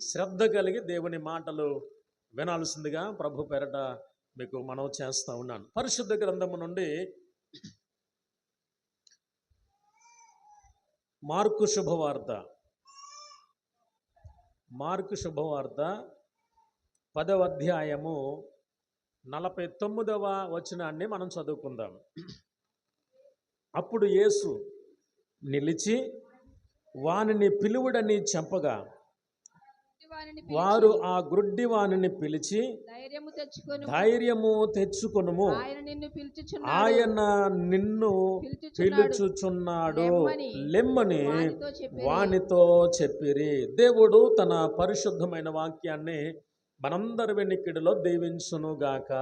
శ్రద్ధ కలిగి దేవుని మాటలు వినాల్సిందిగా ప్రభు పేరట మీకు మనవి చేస్తూ ఉన్నాను. పరిశుద్ధ గ్రంథము నుండి మార్కు శుభవార్త 10వ అధ్యాయము 49వ వచనాన్ని మనం చదువుకుందాం. అప్పుడు యేసు నిలిచి వానిని పిలువుడని చెప్పగా వారు ఆ గ్రుడ్డివానిని పిలిచి ధైర్యము తెచ్చుకొనుము, ఆయన నిన్ను పిలుచుచున్నాడు లెమ్మని వానితో చెప్పిరి. దేవుడు తన పరిశుద్ధమైన వాక్యాన్ని మనందరి వెనుకడిలో దీవించునుగాక.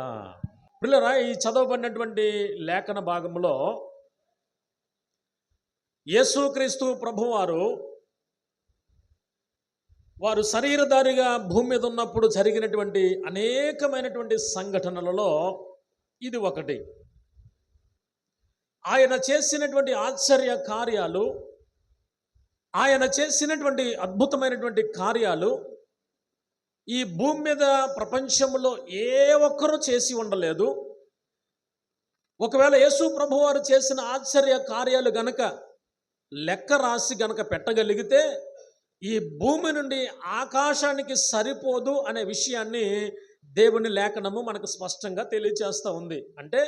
పిల్లరా, ఈ చదవబడినటువంటి లేఖన భాగంలో యేసుక్రీస్తు ప్రభువారు వారు శరీరధారిగా భూమి మీద ఉన్నప్పుడు జరిగినటువంటి అనేకమైనటువంటి సంఘటనలలో ఇది ఒకటి. ఆయన చేసినటువంటి ఆశ్చర్య కార్యాలు, ఆయన చేసినటువంటి అద్భుతమైనటువంటి కార్యాలు ఈ భూమి మీద ప్రపంచంలో ఏ ఒక్కరూ చేసి ఉండలేదు. ఒకవేళ యేసు ప్రభువారు చేసిన ఆశ్చర్య కార్యాలు గనక లెక్క రాసి గనక పెట్టగలిగితే ఈ భూమి నుండి ఆకాశానికి సరిపోదు అనే విషయాన్ని దేవుని లేఖనము మనకు స్పష్టంగా తెలియజేస్తూ ఉంది. అంటే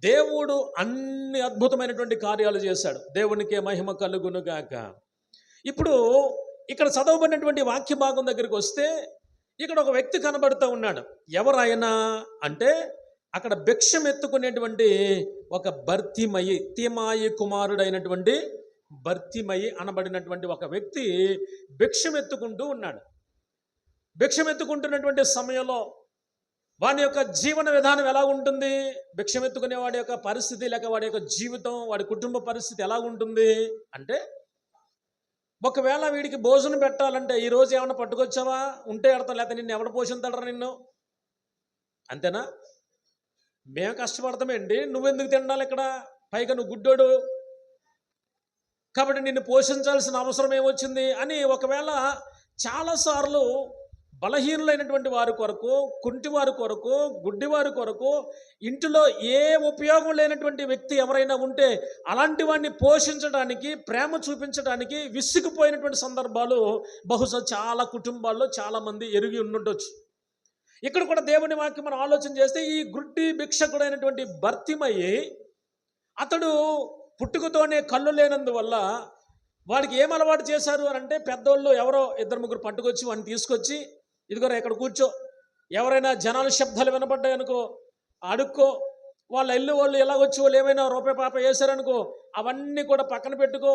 దేవుడు అన్ని అద్భుతమైనటువంటి కార్యాలు చేశాడు. దేవునికే మహిమ కలుగునుగాక. ఇప్పుడు ఇక్కడ చదవబడినటువంటి వాక్య భాగం దగ్గరికి వస్తే ఇక్కడ ఒక వ్యక్తి కనబడుతూ ఉన్నాడు. ఎవరైనా అంటే అక్కడ భిక్షం ఎత్తుకునేటువంటి ఒక బర్తిమయి, తీమాయి కుమారుడైనటువంటి బర్తిమయి అనబడినటువంటి ఒక వ్యక్తి భిక్షం ఎత్తుకుంటూ ఉన్నాడు. భిక్షం ఎత్తుకుంటున్నటువంటి సమయంలో వాడి యొక్క జీవన విధానం ఎలా ఉంటుంది, భిక్షం ఎత్తుకునే వాడి యొక్క పరిస్థితి లేక వాడి యొక్క జీవితం, వాడి కుటుంబ పరిస్థితి ఎలా ఉంటుంది అంటే, ఒకవేళ వీడికి భోజనం పెట్టాలంటే ఈరోజు ఏమన్నా పట్టుకొచ్చావా, ఉంటే ఎడతాం, లేకపోతే నిన్ను ఎవడ పోషిస్తాడరా నిన్ను, అంతేనా? మేము కష్టపడతామేంటి, నువ్వెందుకు తినాలి ఇక్కడ, పైగా నువ్వు గుడ్డోడు కాబట్టి నిన్ను పోషించాల్సిన అవసరం ఏమొచ్చింది అని ఒకవేళ చాలాసార్లు బలహీనులైనటువంటి వారి కొరకు, కుంటివారి కొరకు, గుడ్డివారి కొరకు, ఇంటిలో ఏ ఉపయోగం లేనటువంటి వ్యక్తి ఎవరైనా ఉంటే అలాంటి వాడిని పోషించడానికి, ప్రేమ చూపించడానికి విసిగిపోయినటువంటి సందర్భాలు బహుశా చాలా కుటుంబాల్లో చాలామంది ఎరిగి ఉండుండొచ్చు. ఇక్కడ కూడా దేవుని వాక్యం మనం ఆలోచన చేస్తే ఈ గుడ్డి భిక్షకుడైనటువంటి బర్తిమయి, అతడు పుట్టుకతోనే కళ్ళు లేనందువల్ల వాడికి ఏం అలవాటు చేశారు అని అంటే, పెద్దోళ్ళు ఎవరో 2-3 పట్టుకొచ్చి వాడిని తీసుకొచ్చి, ఇదిగోరా ఇక్కడ కూర్చో, ఎవరైనా జనాల శబ్దాలు వినపడ్డాయనుకో అడుక్కో, వాళ్ళ ఇల్లు వాళ్ళు ఎలాగొచ్చి వాళ్ళు ఏమైనా రూపాయి పాప వేశారనుకో అవన్నీ కూడా పక్కన పెట్టుకో,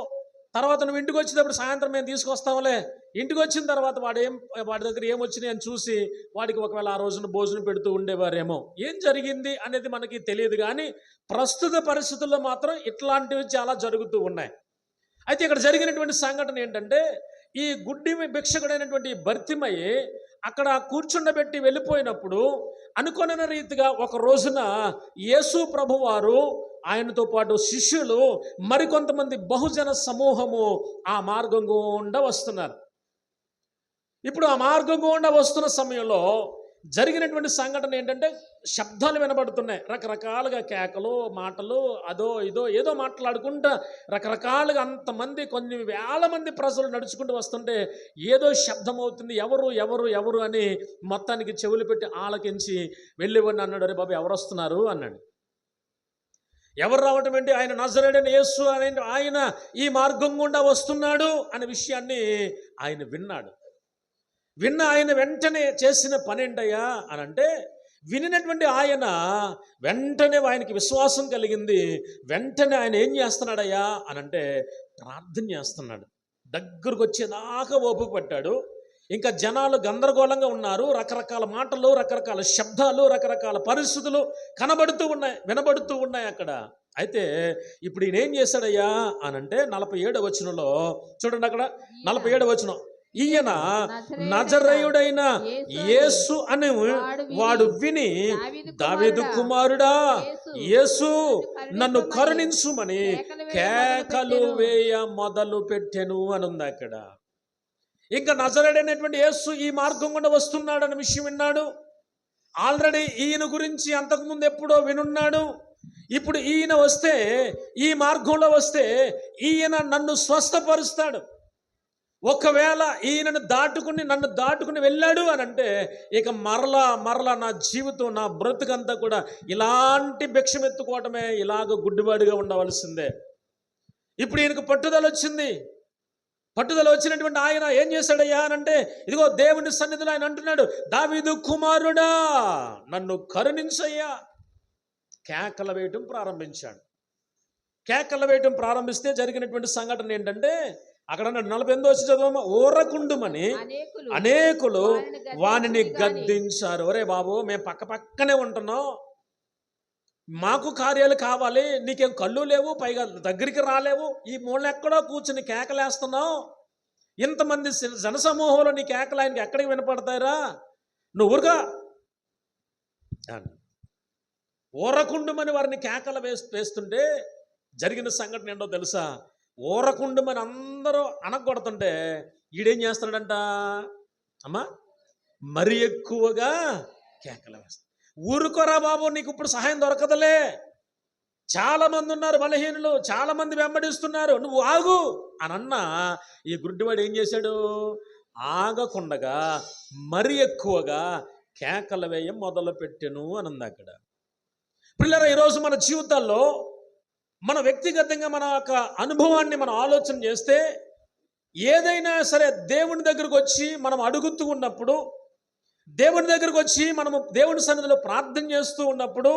తర్వాత నువ్వు ఇంటికి వచ్చేటప్పుడు సాయంత్రం మేము తీసుకొస్తాంలే, ఇంటికి వచ్చిన తర్వాత వాడి దగ్గర ఏమొచ్చినాయి అని చూసి వాడికి ఒకవేళ ఆ రోజున భోజనం పెడుతూ ఉండేవారేమో. ఏం జరిగింది అనేది మనకి తెలియదు, కానీ ప్రస్తుత పరిస్థితుల్లో మాత్రం ఇట్లాంటివి చాలా జరుగుతూ ఉన్నాయి. అయితే ఇక్కడ జరిగినటువంటి సంఘటన ఏంటంటే, ఈ గుడ్డి భిక్షకుడైనటువంటి బర్తిమయి అక్కడ కూర్చుండబెట్టి వెళ్ళిపోయినప్పుడు అనుకొనిన రీతిగా ఒక రోజున యేసు ప్రభువారు, ఆయనతో పాటు శిష్యులు, మరికొంతమంది బహుజన సమూహము ఆ మార్గం గుండా వస్తున్నారు. ఇప్పుడు ఆ మార్గం గుండా వస్తున్న సమయంలో జరిగినటువంటి సంఘటన ఏంటంటే, శబ్దాలు వినబడుతున్నాయి, రకరకాలుగా కేకలు, మాటలు, అదో ఇదో ఏదో మాట్లాడుకుంటా రకరకాలుగా అంతమంది, కొన్ని వేల మంది ప్రజలు నడుచుకుంటూ వస్తుంటే ఏదో శబ్దం అవుతుంది. ఎవరు ఎవరు ఎవరు అని మొత్తానికి చెవులు పెట్టి ఆలకించి వెళ్ళివ్వండి అన్నాడు. అరే బాబు ఎవరు వస్తున్నారు అన్నాడు. ఎవరు రావటం ఏంటి, ఆయన నజరేయుడైన యేసు అనే ఆయన ఈ మార్గం గుండా వస్తున్నాడు అనే విషయాన్ని ఆయన విన్నాడు. విన్న ఆయన వెంటనే చేసిన పని ఏంటయ్యా అని అంటే, వినినటువంటి ఆయన వెంటనే ఆయనకి విశ్వాసం కలిగింది. వెంటనే ఆయన ఏం చేస్తున్నాడయ్యా అని అంటే ప్రార్థన చేస్తున్నాడు. దగ్గరకు వచ్చేదాకా ఓపిక పట్టాడు. ఇంకా జనాలు గందరగోళంగా ఉన్నారు, రకరకాల మాటలు, రకరకాల శబ్దాలు, రకరకాల పరిస్థితులు కనబడుతూ ఉన్నాయి, వినబడుతూ ఉన్నాయి అక్కడ. అయితే ఇప్పుడు ఈయన ఏం చేశాడయ్యా అని అంటే 47వ వచనంలో చూడండి, అక్కడ 47వ వచనం, ఈయన నజరేయుడైన యేసు అని వాడు విని, దావీదు కుమారుడా యేసు నన్ను కరుణించుమని కేకలు వేయ మొదలు పెట్టెను అని ఉంది అక్కడ. ఇంకా నజరేయుడైనటువంటి యేసు ఈ మార్గం గుండా వస్తున్నాడు అనే విషయం విన్నాడు. ఆల్రెడీ ఈయన గురించి అంతకుముందు ఎప్పుడో వినున్నాడు. ఇప్పుడు ఈయన వస్తే, ఈ మార్గంలో వస్తే ఈయన నన్ను స్వస్థపరుస్తాడు. ఒకవేళ ఈయనను నన్ను దాటుకుని వెళ్ళాడు అని అంటే ఇక మరలా నా జీవితం, నా బ్రతుకంతా కూడా ఇలాంటి భిక్షమెత్తుకోవటమే, ఇలాగ గుడ్డివాడిగా ఉండవలసిందే. ఇప్పుడు ఈయనకు పట్టుదల వచ్చింది. పట్టుదల వచ్చినటువంటి ఆయన ఏం చేశాడయ్యా అని అంటే, ఇదిగో దేవుని సన్నిధిలో ఆయన అంటున్నాడు, దావీదు కుమారుడా నన్ను కరుణించయ్యా. కేకలు వేయటం ప్రారంభించాడు. కేకలు వేయటం ప్రారంభిస్తే జరిగినటువంటి సంఘటన ఏంటంటే, అక్కడ 48 వచ్చి చదవమా, ఊరకుండుమని అనేకులు వానిని గద్దించారు. ఒరే బాబు, మేము పక్కనే ఉంటున్నాం, మాకు కార్యాలు కావాలి, నీకేం కళ్ళు లేవు, పైగా దగ్గరికి రాలేవు, ఈ మూల ఎక్కడో కూర్చుని కేకలేస్తున్నావు, ఇంతమంది జనసమూహంలో నీ కేకలు ఆయనకి ఎక్కడికి వినపడతాయిరా, నువ్వు ఊరుగా ఊరకుండుమని వారిని కేకలు వేస్తుంటే జరిగిన సంఘటన ఏంటో తెలుసా? ఊరకుండుమని అందరూ అనగొడుతుంటే ఈడేం చేస్తాడంట అమ్మా, మరి ఎక్కువగా కేకలు వేస్తాడు. ఊరుకోరా బాబు, నీకు ఇప్పుడు సహాయం దొరకదులే, చాలా మంది ఉన్నారు బలహీనులు, చాలా మంది వెంబడిస్తున్నారు, నువ్వు ఆగు అని అన్నా ఈ గుడ్డివాడు ఏం చేశాడు? ఆగకుండగా మరి ఎక్కువగా కేకలు వేయం మొదలు పెట్టెను అని ఉంది అక్కడ. పిల్లరా, ఈరోజు మన జీవితాల్లో మన వ్యక్తిగతంగా మన యొక్క అనుభవాన్ని మనం ఆలోచన చేస్తే, ఏదైనా సరే దేవుని దగ్గరకు వచ్చి మనం అడుగుతూ ఉన్నప్పుడు, దేవుని దగ్గరకు వచ్చి మనము దేవుని సన్నిధిలో ప్రార్థన చేస్తూ ఉన్నప్పుడు,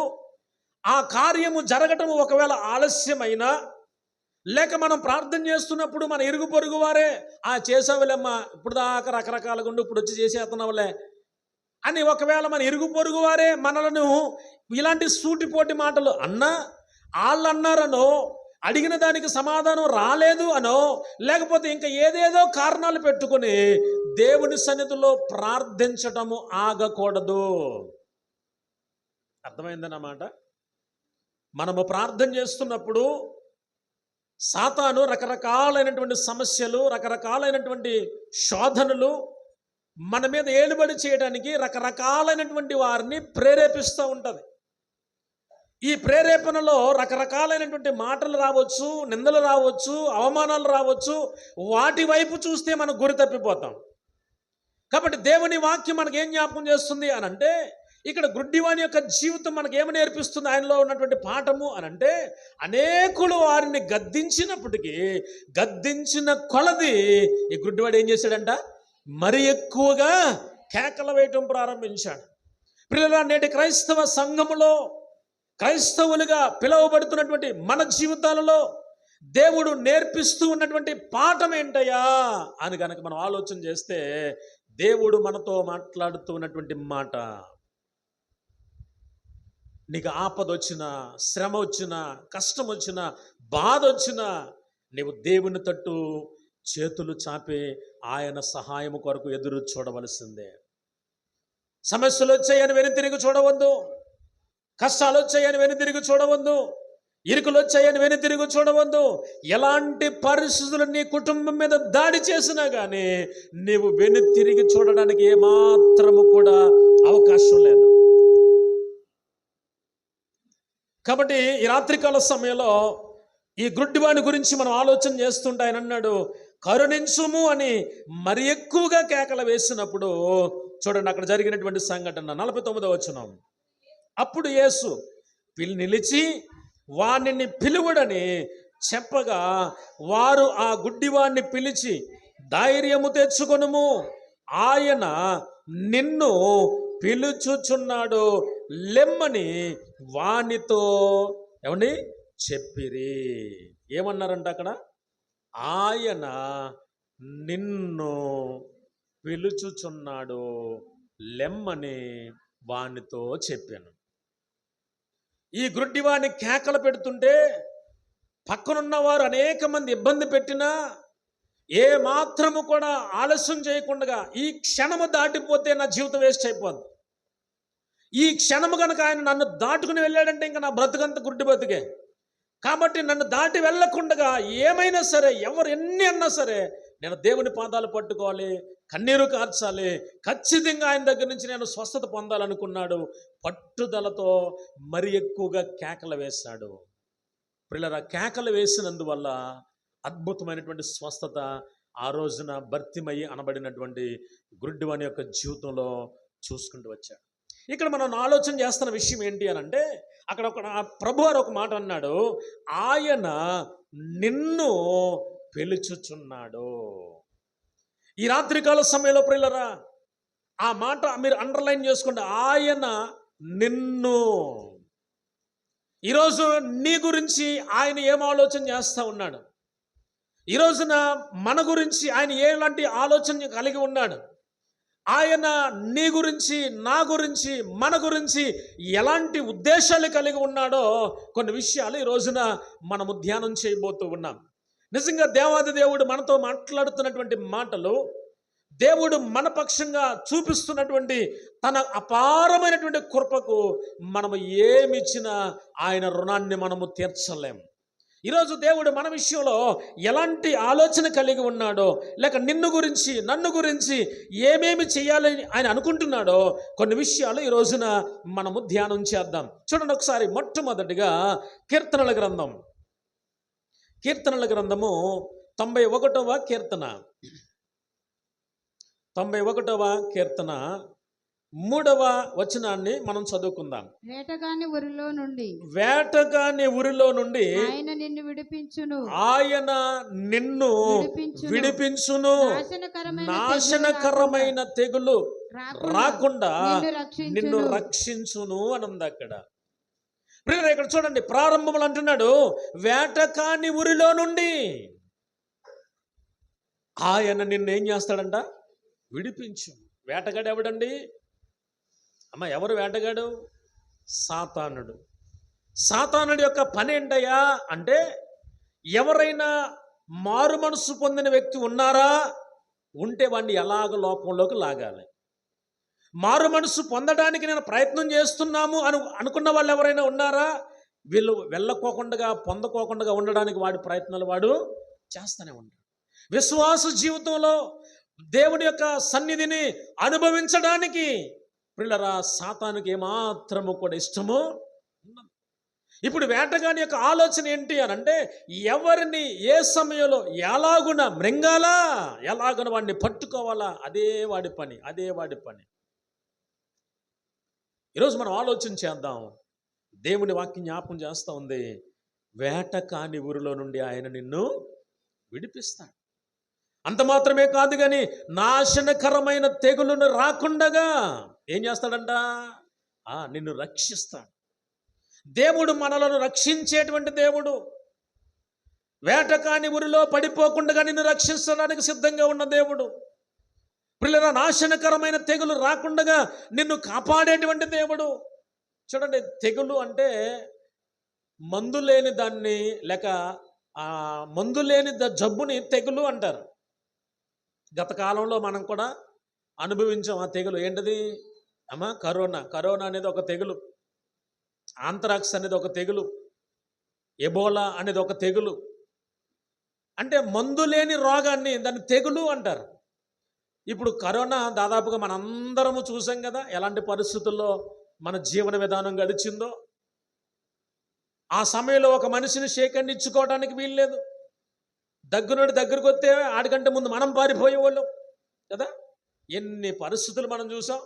ఆ కార్యము జరగటము ఒకవేళ ఆలస్యమైనా, లేక మనం ప్రార్థన చేస్తున్నప్పుడు మన ఇరుగు పొరుగు వారే చేసావులేమ్మా, ఇప్పుడు దాకా రకరకాలుగా ఉండి ఇప్పుడు వచ్చి చేసేస్తున్నావులే అని ఒకవేళ మన ఇరుగు పొరుగు వారే మనలను ఇలాంటి సూటిపోటి మాటలు అన్నా, వాళ్ళు అన్నారనో, అడిగిన దానికి సమాధానం రాలేదు అనో, లేకపోతే ఇంకా ఏదేదో కారణాలు పెట్టుకుని దేవుని సన్నిధిలో ప్రార్థించటము ఆగకూడదు. అర్థమైందన్నమాట. మనము ప్రార్థన చేస్తున్నప్పుడు సాతాను రకరకాలైనటువంటి సమస్యలు, రకరకాలైనటువంటి శోధనలు మన మీద ఏలుబడి చేయడానికి రకరకాలైనటువంటి వారిని ప్రేరేపిస్తూ ఉంటుంది. ఈ ప్రేరేపణలో రకరకాలైనటువంటి మాటలు రావచ్చు, నిందలు రావచ్చు, అవమానాలు రావచ్చు. వాటి వైపు చూస్తే మనం గురి తప్పిపోతాం. కాబట్టి దేవుని వాక్యం మనకి ఏం జ్ఞాపకం చేస్తుంది అని అంటే, ఇక్కడ గుడ్డివాని యొక్క జీవితం మనకి ఏమి నేర్పిస్తుంది, ఆయనలో ఉన్నటువంటి పాఠము అని అంటే, అనేకులు వారిని గద్దించినప్పటికీ గద్దించిన కొలది ఈ గుడ్డివాడు ఏం చేశాడంట? మరి ఎక్కువగా కేకలు వేయటం ప్రారంభించాడు. పిల్లల, నేటి క్రైస్తవ సంఘములో క్రైస్తవులుగా పిలువబడుతున్నటువంటి మన జీవితాలలో దేవుడు నేర్పిస్తూ ఉన్నటువంటి పాఠం ఏంటయ్యా అని కనుక మనం ఆలోచన చేస్తే, దేవుడు మనతో మాట్లాడుతూ ఉన్నటువంటి మాట, నీకు ఆపద వచ్చినా, శ్రమ వచ్చినా, కష్టం వచ్చినా, బాధ వచ్చినా, నీవు దేవుని తట్టు చేతులు చాపి ఆయన సహాయము కొరకు ఎదురు చూడవలసిందే. సమస్యలు వచ్చాయని వెనుతిరిగి చూడవద్దు, కష్టాలు వచ్చాయని వెనుతిరిగి చూడవద్దు, ఇరుకులు వచ్చాయని వెనుతిరిగి చూడవద్దు. ఎలాంటి పరిస్థితులు నీ కుటుంబం మీద దాడి చేసినా కానీ నీవు వెనుతిరిగి చూడడానికి ఏమాత్రము కూడా అవకాశం లేదు. కాబట్టి ఈ రాత్రికాల సమయంలో ఈ గుడ్డివాని గురించి మనం ఆలోచన చేస్తుంటే ఆయన అన్నాడు, కరుణించుము అని మరి ఎక్కువగా కేకలు వేసినప్పుడు చూడండి అక్కడ జరిగినటువంటి సంఘటన 49వ వచనం. అప్పుడు యేసు నిలిచి వానిని పిలువడని చెప్పగా, వారు ఆ గుడ్డివాణ్ణి పిలిచి, ధైర్యము తెచ్చుకొనుము, ఆయన నిన్ను పిలుచుచున్నాడు, లెమ్మని వానితో ఏమండి చెప్పిరి. ఏమన్నారంట అక్కడ? ఆయన నిన్ను పిలుచుచున్నాడు, లెమ్మని వానితో చెప్పాను. ఈ గుడ్డివాని కేకలు పెడుతుంటే పక్కనున్న వారు అనేక మంది ఇబ్బంది పెట్టినా ఏ మాత్రము కూడా ఆలస్యం చేయకుండా, ఈ క్షణము దాటిపోతే నా జీవితం వేస్ట్ అయిపోద్ది, ఈ క్షణము కనుక ఆయన నన్ను దాటుకుని వెళ్ళాడంటే ఇంకా నా బ్రతుకంత గుడ్డి బతుకే, కాబట్టి నన్ను దాటి వెళ్ళకుండా ఏమైనా సరే, ఎవరు ఎన్ని అన్నా సరే నేను దేవుని పాదాలు పట్టుకోవాలి, కన్నీరు కార్చాలి, ఖచ్చితంగా ఆయన దగ్గర నుంచి నేను స్వస్థత పొందాలనుకున్నాడు. పట్టుదలతో మరి ఎక్కువగా కేకలు వేశాడు. పిల్లరా, కేకలు వేసినందువల్ల అద్భుతమైనటువంటి స్వస్థత ఆ రోజున భర్తిమయ్యి అనబడినటువంటి గుడ్డివాని యొక్క జీవితంలో చూసుకుంటూ వచ్చాడు. ఇక్కడ మనం ఆలోచన చేస్తున్న విషయం ఏంటి అని అంటే, అక్కడ ఒక ప్రభువారు ఒక మాట అన్నాడు, ఆయన నిన్ను పిలుచుచున్నాడు. ఈ రాత్రికాల సమయంలో ప్రియులరా, ఆ మాట మీరు అండర్లైన్ చేసుకోండి. ఆయన నిన్ను. ఈరోజు నీ గురించి ఆయన ఏం ఆలోచన చేస్తూ ఉన్నాడు? ఈ రోజున మన గురించి ఆయన ఎలాంటి ఆలోచన కలిగి ఉన్నాడు? ఆయన నీ గురించి, నా గురించి, మన గురించి ఎలాంటి ఉద్దేశాలు కలిగి ఉన్నాడో కొన్ని విషయాలు ఈ రోజున మనము ధ్యానం చేయబోతూ ఉన్నాం. నిజంగా దేవాది దేవుడు మనతో మాట్లాడుతున్నటువంటి మాటలు, దేవుడు మన పక్షంగా చూపిస్తున్నటువంటి తన అపారమైనటువంటి కృపకు మనము ఏమిచ్చినా ఆయన రుణాన్ని మనము తీర్చలేం. ఈరోజు దేవుడు మన విషయంలో ఎలాంటి ఆలోచన కలిగి ఉన్నాడో, లేక నిన్ను గురించి, నన్ను గురించి ఏమేమి చేయాలని ఆయన అనుకుంటున్నాడో కొన్ని విషయాలు ఈ రోజున మనము ధ్యానం చేద్దాం. చూడండి ఒకసారి, మొట్టమొదటిగా కీర్తనల గ్రంథము 91వ కీర్తన, 91వ కీర్తన 3వ వచనాన్ని మనం చదువుకుందాం. వేటగాని ఊరిలో నుండి ఆయన నిన్ను విడిపించును, ఆయన నిన్ను విడిపించును, నాశనకరమైన తెగులు రాకుండా నిన్ను రక్షించును అనంది అక్కడ. ఇక్కడ చూడండి, ప్రారంభంలో అంటున్నాడు వేటకాని ఊరిలో నుండి ఆయన నిన్ను ఏం చేస్తాడంట? విడిపించు. వేటగాడు ఎవడండి? అమ్మ, ఎవరు వేటగాడు? సాతానుడు. సాతానుడి యొక్క పని ఏంటయ్యా అంటే, ఎవరైనా మారు మనసు పొందిన వ్యక్తి ఉన్నారా? ఉంటే వాడిని ఎలాగ లోకంలోకి లాగాలి. మారు మనసు పొందడానికి నేను ప్రయత్నం చేస్తున్నాము అనుకున్న వాళ్ళు ఎవరైనా ఉన్నారా? వీళ్ళు వెళ్ళకోకుండా, పొందకోకుండా ఉండడానికి వాడి ప్రయత్నాలు వాడు చేస్తూనే ఉంటాడు. విశ్వాస జీవితంలో దేవుని యొక్క సన్నిధిని అనుభవించడానికి పిల్లరా సాతానుకి ఏమాత్రము కూడా ఇష్టము ఉండదు. ఇప్పుడు వేటగాని యొక్క ఆలోచన ఏంటి అని అంటే, ఎవరిని ఏ సమయంలో ఎలాగున మృంగాలా, ఎలాగున వాడిని పట్టుకోవాలా, అదే వాడి పని. ఈరోజు మనం ఆలోచన చేద్దాం. దేవుని వాక్యం జ్ఞాపకం చేస్తూ ఉంది, వేటకాని ఊరిలో నుండి ఆయన నిన్ను విడిపిస్తాడు. అంత మాత్రమే కాదు కానీ నాశనకరమైన తెగులును రాకుండగా ఏం చేస్తాడంట? నిన్ను రక్షిస్తాడు. దేవుడు మనలను రక్షించేటువంటి దేవుడు. వేటకాని ఊరిలో పడిపోకుండా నిన్ను రక్షించడానికి సిద్ధంగా ఉన్న దేవుడు. పిల్లల, నాశనకరమైన తెగులు రాకుండగా నిన్ను కాపాడేటువంటి దేవుడు. చూడండి, తెగులు అంటే మందు లేని దాన్ని, లేక మందు లేని జబ్బుని తెగులు అంటారు. గత కాలంలో మనం కూడా అనుభవించాం ఆ తెగులు. ఏంటిది అమ్మా? కరోనా అనేది ఒక తెగులు, ఆంత్రాక్స్ అనేది ఒక తెగులు, ఎబోలా అనేది ఒక తెగులు. అంటే మందు లేని రోగాన్ని దాన్ని తెగులు అంటారు. ఇప్పుడు కరోనా దాదాపుగా మనందరము చూసాం కదా, ఎలాంటి పరిస్థితుల్లో మన జీవన విధానం గడిచిందో. ఆ సమయంలో ఒక మనిషిని షేకండి ఇచ్చుకోవడానికి వీల్లేదు. దగ్గరకు వస్తే ఆడికంటే ముందు మనం పారిపోయేవాళ్ళం కదా. ఎన్ని పరిస్థితులు మనం చూసాం.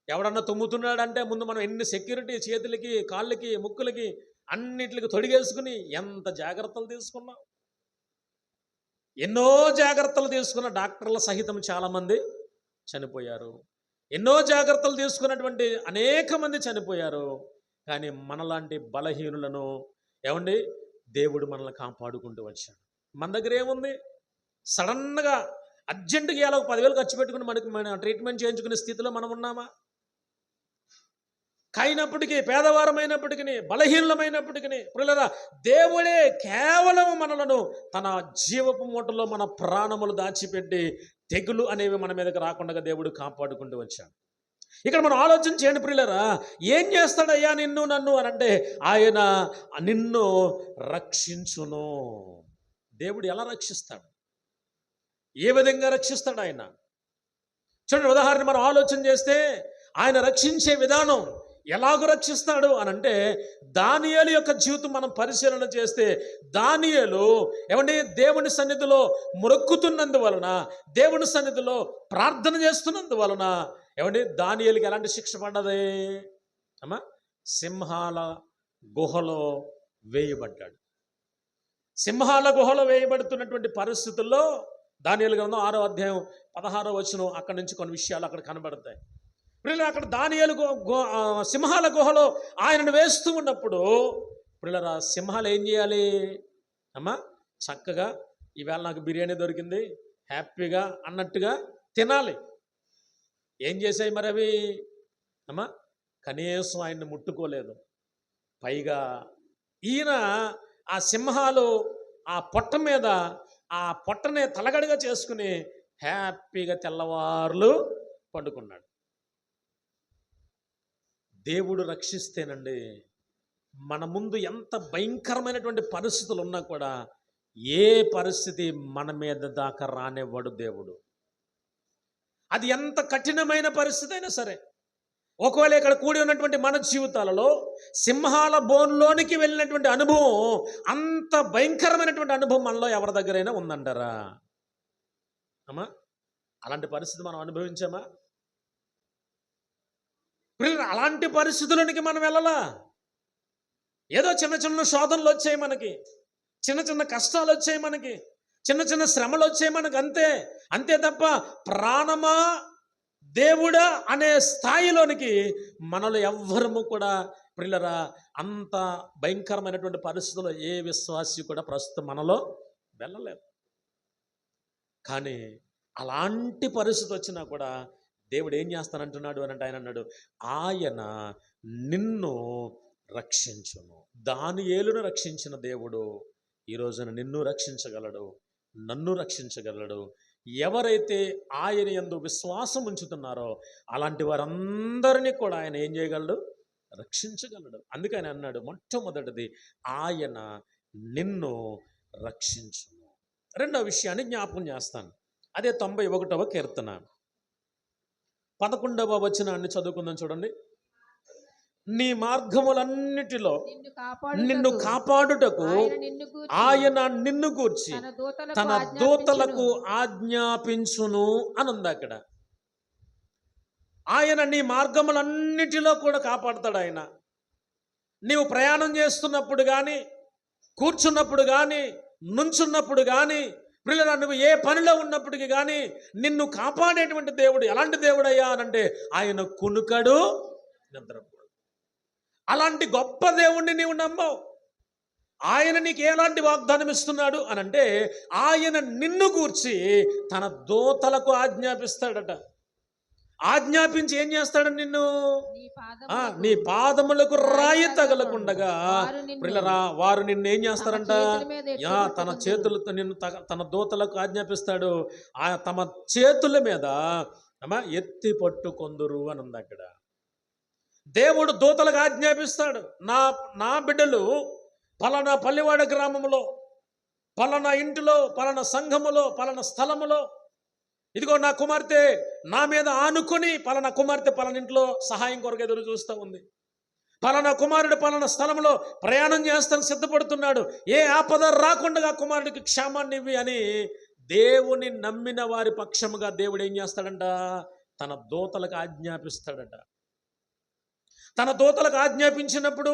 ఎవడన్నా తుమ్ముతున్నాడంటే ముందు మనం ఎన్ని సెక్యూరిటీ చేతులకి, కాళ్ళకి, ముక్కులకి అన్నిటికి తొడిగేసుకుని ఎంత జాగ్రత్తలు తీసుకున్నాం. ఎన్నో జాగ్రత్తలు తీసుకున్న డాక్టర్ల సహితం చాలామంది చనిపోయారు. ఎన్నో జాగ్రత్తలు తీసుకున్నటువంటి అనేక మంది చనిపోయారు. కానీ మనలాంటి బలహీనులను ఏమండి దేవుడు మనల్ని కాపాడుకుంటూ వచ్చాడు. మన దగ్గర ఏముంది? సడన్గా అర్జెంటుగా ఇలా 10,000 ఖర్చు పెట్టుకుని మన ట్రీట్మెంట్ చేయించుకునే స్థితిలో మనం ఉన్నామా? కాయినప్పటికీ, పేదవారమైనప్పటికీ, బలహీనమైనప్పటికీ పిల్లరా, దేవుడే కేవలం మనలను తన జీవపు మూటలో మన ప్రాణములు దాచిపెట్టి తెగులు అనేవి మన మీదకి రాకుండా దేవుడు కాపాడుకుంటూ వచ్చాడు. ఇక్కడ మనం ఆలోచన చేయండి ప్రియులరా, ఏం చేస్తాడయ్యా నిన్ను నన్ను అని అంటే, ఆయన నిన్ను రక్షించును. దేవుడు ఎలా రక్షిస్తాడు? ఏ విధంగా రక్షిస్తాడు ఆయన? చూడండి, ఉదాహరణ మనం ఆలోచన చేస్తే ఆయన రక్షించే విధానం ఎలాగో రక్షిస్తాడు అని అంటే, దానియేలు యొక్క జీవితం మనం పరిశీలన చేస్తే, దానియేలు ఏమండి దేవుని సన్నిధిలో మొక్కుతున్నందువలన, దేవుని సన్నిధిలో ప్రార్థన చేస్తున్నందువలన ఏమండి దానియేలుకి ఎలాంటి శిక్ష పడ్డది అమ్మా? సింహాల గుహలో వేయబడ్డాడు. సింహాల గుహలో వేయబడుతున్నటువంటి పరిస్థితుల్లో దానియేలు గ్రంథం 6వ అధ్యాయం 16వ వచనం అక్కడి నుంచి కొన్ని విషయాలు అక్కడ కనబడతాయి. పిల్లలు, అక్కడ దానియేలు సింహాల గుహలో ఆయనను వేస్తూ ఉన్నప్పుడు పిల్లరా, సింహాలు ఏం చేయాలి అమ్మా? చక్కగా ఈవేళ నాకు బిర్యానీ దొరికింది హ్యాపీగా అన్నట్టుగా తినాలి. ఏం చేశాయి మరి అవి అమ్మా? కనీసం ఆయన్ని ముట్టుకోలేదు. పైగా ఈయన ఆ సింహాలు ఆ పొట్ట మీద ఆ పొట్టనే తలగడగా చేసుకుని హ్యాపీగా తెల్లవార్లు పండుకున్నాడు. దేవుడు రక్షిస్తేనండి, మన ముందు ఎంత భయంకరమైనటువంటి పరిస్థితులు ఉన్నా కూడా ఏ పరిస్థితి మన మీద దాకా రానివ్వడు దేవుడు. అది ఎంత కఠినమైన పరిస్థితి అయినా సరే. ఒకవేళ ఇక్కడ కూడి ఉన్నటువంటి మన జీవితాలలో సింహాల బోన్లోనికి వెళ్ళినటువంటి అనుభవం, అంత భయంకరమైనటువంటి అనుభవం మనలో ఎవరి దగ్గరైనా ఉందంటారా అమ్మా? అలాంటి పరిస్థితి మనం అనుభవించామా? అలాంటి పరిస్థితులకి మనం వెళ్ళాలా? ఏదో చిన్న చిన్న శోధనలు వచ్చాయి మనకి, చిన్న చిన్న కష్టాలు వచ్చాయి మనకి, చిన్న చిన్న శ్రమలు వచ్చాయి మనకి, అంతే తప్ప ప్రాణమా దేవుడా అనే స్థాయిలోనికి మనలో ఎవ్వరము కూడా ప్రియులరా అంత భయంకరమైనటువంటి పరిస్థితుల్లో ఏ విశ్వాసి కూడా ప్రస్తుతం మనలో వెళ్ళలేదు. కానీ అలాంటి పరిస్థితి వచ్చినా కూడా దేవుడు ఏం చేస్తానంటున్నాడు అని అంటే, ఆయన అన్నాడు, ఆయన నిన్ను రక్షించును. దానియేలును రక్షించిన దేవుడు ఈ రోజున నిన్ను రక్షించగలడు, నన్ను రక్షించగలడు. ఎవరైతే ఆయన యందు విశ్వాసం ఉంచుతున్నారో అలాంటి వారందరినీ కూడా ఆయన ఏం చేయగలడు? రక్షించగలడు. అందుకని అన్నాడు, మొట్టమొదటిది ఆయన నిన్ను రక్షించును. రెండవ విషయాన్ని జ్ఞాపకం చేస్తాను. అదే 91వ కీర్తన 11వ వచనాన్ని చదువుకుందాం. చూడండి, నీ మార్గములన్నిటిలో నిన్ను కాపాడుటకు ఆయన నిన్ను గూర్చి తన దూతలకు ఆజ్ఞాపించును అని ఉంది అక్కడ. ఆయన నీ మార్గములన్నిటిలో కూడా కాపాడుతాడు. ఆయన నీవు ప్రయాణం చేస్తున్నప్పుడు కానీ, కూర్చున్నప్పుడు కానీ, నుంచున్నప్పుడు కానీ, పిల్లలు నువ్వు ఏ పనిలో ఉన్నప్పటికీ కానీ నిన్ను కాపాడేటువంటి దేవుడు ఎలాంటి దేవుడయ్యా అనంటే, ఆయన కునుకడు, నిద్రపోడు. అలాంటి గొప్ప దేవుణ్ణి నీవు నమ్మవు. ఆయన నీకు ఎలాంటి వాగ్దానం ఇస్తున్నాడు అనంటే, ఆయన నిన్ను గూర్చి తన దూతలకు ఆజ్ఞాపిస్తాడట. ఆజ్ఞాపించి ఏం చేస్తాడు? నిన్ను నీ పాదములకు రాయి తగలకుండగా పిల్లరా వారు నిన్ను ఏం చేస్తారంట? తన చేతులతో నిన్ను తన దూతలకు ఆజ్ఞాపిస్తాడు. తమ చేతుల మీద ఎత్తి పట్టుకొందురు అని ఉంది అక్కడ. దేవుడు దూతలకు ఆజ్ఞాపిస్తాడు, నా బిడ్డలు పలానా పల్లివాడ గ్రామంలో, పలానా ఇంటిలో, పలానా సంఘములో, పలానా స్థలములో, ఇదిగో నా కుమార్తె నా మీద ఆనుకొని పలానా కుమార్తె పలానా ఇంట్లో సహాయం కొరకు ఎదురు చూస్తూ ఉంది, పలానా కుమారుడు పలానా స్థలంలో ప్రయాణం చేస్తానికి సిద్ధపడుతున్నాడు, ఏ ఆపద రాకుండా కుమారుడికి క్షేమాన్ని ఇవ్వి అని దేవుని నమ్మిన వారి పక్షముగా దేవుడు ఏం చేస్తాడంట? తన దూతలకు ఆజ్ఞాపిస్తాడట. తన దూతలకు ఆజ్ఞాపించినప్పుడు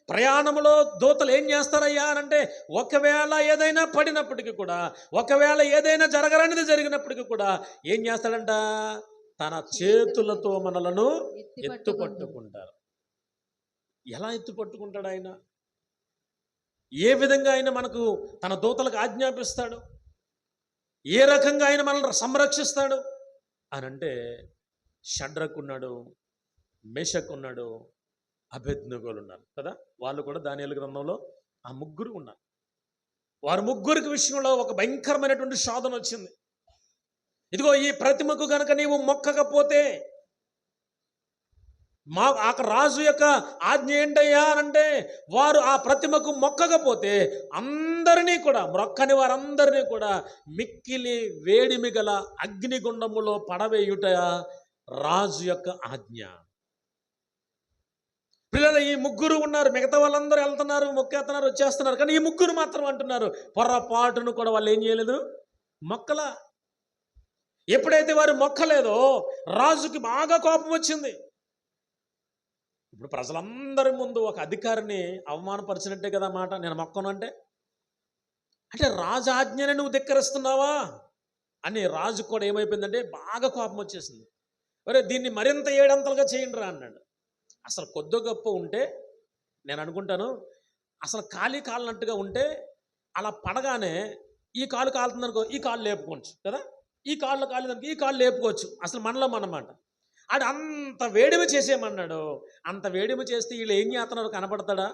ప్రయాణంలో దూతలు ఏం చేస్తారయ్యా అనంటే, ఒకవేళ ఏదైనా పడినప్పటికీ కూడా, ఒకవేళ ఏదైనా జరగరానిది జరిగినప్పటికీ కూడా ఏం చేస్తాడంట? తన చేతులతో మనలను ఎత్తుపట్టుకుంటారు. ఎలా ఎత్తుపట్టుకుంటాడు ఆయన? ఏ విధంగా ఆయన మనకు తన దూతలకు ఆజ్ఞాపిస్తాడు? ఏ రకంగా ఆయన మనల్ని సంరక్షిస్తాడు అనంటే, షడ్రకు ఉన్నాడు, మేషక్ ఉన్నాడు, అబేద్నెగోలు ఉన్నారు కదా. వాళ్ళు కూడా దానియేలు గ్రంథంలో ఆ ముగ్గురు ఉన్నారు. వారు ముగ్గురికి విషయంలో ఒక భయంకరమైనటువంటి శోధన వచ్చింది. ఇదిగో ఈ ప్రతిమకు గనక నీవు మొక్కకపోతే, మా ఆ రాజు యొక్క ఆజ్ఞ ఏంటయ్యా అని అంటే, వారు ఆ ప్రతిమకు మొక్కకపోతే అందరినీ కూడా, మొక్కని వారందరినీ కూడా మిక్కిలి వేడిమి గల అగ్నిగుండములో పడవేయుట రాజు యొక్క ఆజ్ఞ. పిల్లలు ఈ ముగ్గురు ఉన్నారు, మిగతా వాళ్ళందరూ వెళ్తున్నారు, మొక్కేస్తున్నారు, వచ్చేస్తున్నారు. కానీ ఈ ముగ్గురు మాత్రం అంటున్నారు, పొరపాటును కూడా వాళ్ళు ఏం చేయలేదు, మొక్కల. ఎప్పుడైతే వారు మొక్కలేదో రాజుకి బాగా కోపం వచ్చింది. ఇప్పుడు ప్రజలందరి ముందు ఒక అధికారిని అవమానపరిచినట్టే కదా మాట, నేను మొక్కను అంటే. అంటే రాజు ఆజ్ఞని నువ్వు ధిక్కరిస్తున్నావా అని రాజు కూడా ఏమైపోయిందంటే బాగా కోపం వచ్చేసింది. ఒరే, దీన్ని మరింత ఏడంతలుగా చేయండి రా అన్నాడు. అసలు కొద్ది గొప్ప ఉంటే నేను అనుకుంటాను, అసలు ఖాళీ కాలినట్టుగా ఉంటే అలా పడగానే ఈ కాలు కాలుతుందనుకో, ఈ కాలు లేపుకోవచ్చు కదా, ఈ కాళ్ళు కాలిందనుకో ఈ కాళ్ళు లేపుకోవచ్చు. అసలు మనలో మనమాట. ఆడు అంత వేడిమి చేసేయమన్నాడు. అంత వేడిమి చేస్తే వీళ్ళు ఏం చేస్తున్నారు కనపడతాడా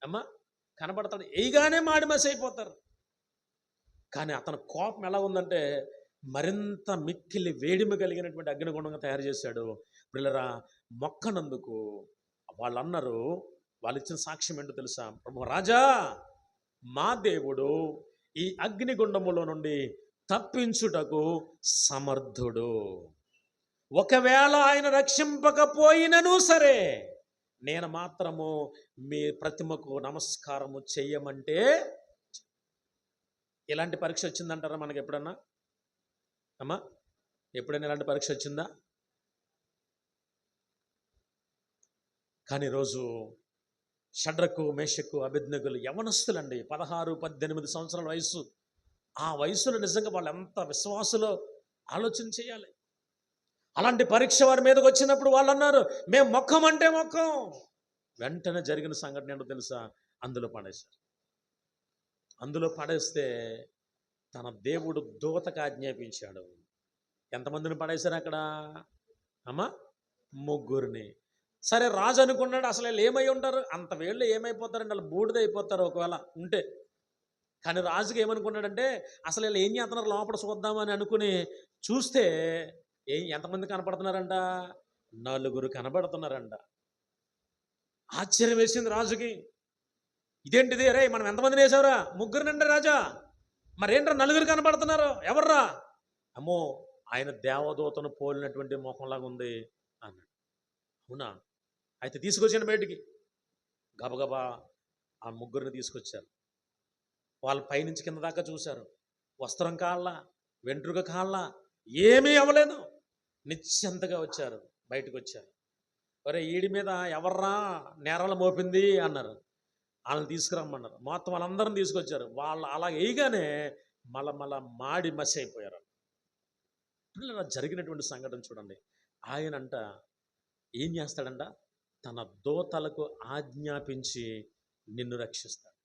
అమ్మా? కనపడతాడు. వేయగానే మాడి మసి అయిపోతారు. కానీ అతని కోపం ఎలా ఉందంటే మరింత మిక్కిలి వేడిమి కలిగినటువంటి అగ్నిగుండంగా తయారు చేశాడు. పిల్లరా, మొక్కనందుకు వాళ్ళు అన్నారు, వాళ్ళు ఇచ్చిన సాక్ష్యం ఏంటో తెలుసా? ప్రభు రాజా, మా దేవుడు ఈ అగ్నిగుండములో నుండి తప్పించుటకు సమర్థుడు. ఒకవేళ ఆయన రక్షింపకపోయినను సరే నేను మాత్రము మీ ప్రతిమకు నమస్కారము చెయ్యమంటే. ఇలాంటి పరీక్ష వచ్చిందంటారా మనకి ఎప్పుడన్నా అమ్మా? ఎప్పుడైనా ఇలాంటి పరీక్ష వచ్చిందా? కానీ రోజు షడ్రకు, మేషకు, అబేద్నెగోలు యవనస్తులండి, 16-18 సంవత్సరాల వయసు. ఆ వయసులో నిజంగా వాళ్ళు ఎంత విశ్వాసులో ఆలోచన చేయాలి. అలాంటి పరీక్ష వారి మీదకి వచ్చినప్పుడు వాళ్ళు అన్నారు, మేము మొక్కం అంటే మొక్కం. వెంటనే జరిగిన సంఘటన ఏంటో తెలుసా? అందులో పడేశారు. అందులో పడేస్తే తన దేవుడు దూతకు ఆజ్ఞాపించాడు. ఎంతమందిని పడేశారు అక్కడ అమ్మా? ముగ్గురిని. సరే, రాజు అనుకున్నాడు అసలు వీళ్ళు ఏమై ఉంటారు, అంత వేళ్ళు ఏమైపోతారండి, వాళ్ళు బూడిదైపోతారు ఒకవేళ ఉంటే. కానీ రాజుకి ఏమనుకున్నాడంటే అసలు వీళ్ళు ఏం చేస్తున్నారు లోపల చూద్దామని అనుకుని చూస్తే ఎంతమంది కనపడుతున్నారంట? 4 కనపడుతున్నారంట. ఆశ్చర్యం వేసింది రాజుకి. ఇదేంటిది, రే మనం ఎంతమందిని వేసావురా? 3 రాజా. మరేంట్రా 4 కనపడుతున్నారు, ఎవర్రా? అమ్మో, ఆయన దేవదూతను పోలినటువంటి ముఖంలాగా ఉంది అన్నాడు. అవునా? అయితే తీసుకొచ్చాను బయటికి. గబగబా ఆ 3 తీసుకొచ్చారు. వాళ్ళ పైనుంచి కింద దాకా చూశారు. వస్త్రం కాళ్ళ, వెంట్రుక కాళ్ళ ఏమీ అవ్వలేదు. నిశ్చంతగా వచ్చారు, బయటకు వచ్చారు. ఒరే, ఈడి మీద ఎవర్రా నేరాలు మోపింది అన్నారు. వాళ్ళని తీసుకురమ్మన్నారు. మొత్తం వాళ్ళందరిని తీసుకొచ్చారు. వాళ్ళు అలా వేయగానే మళ్ళా మాడి మసి అయిపోయారు. పిల్లలు జరిగినటువంటి సంఘటన చూడండి. ఆయనంట ఏం చేస్తాడంట? తన దూతలకు ఆజ్ఞాపించి నిన్ను రక్షిస్తాడు.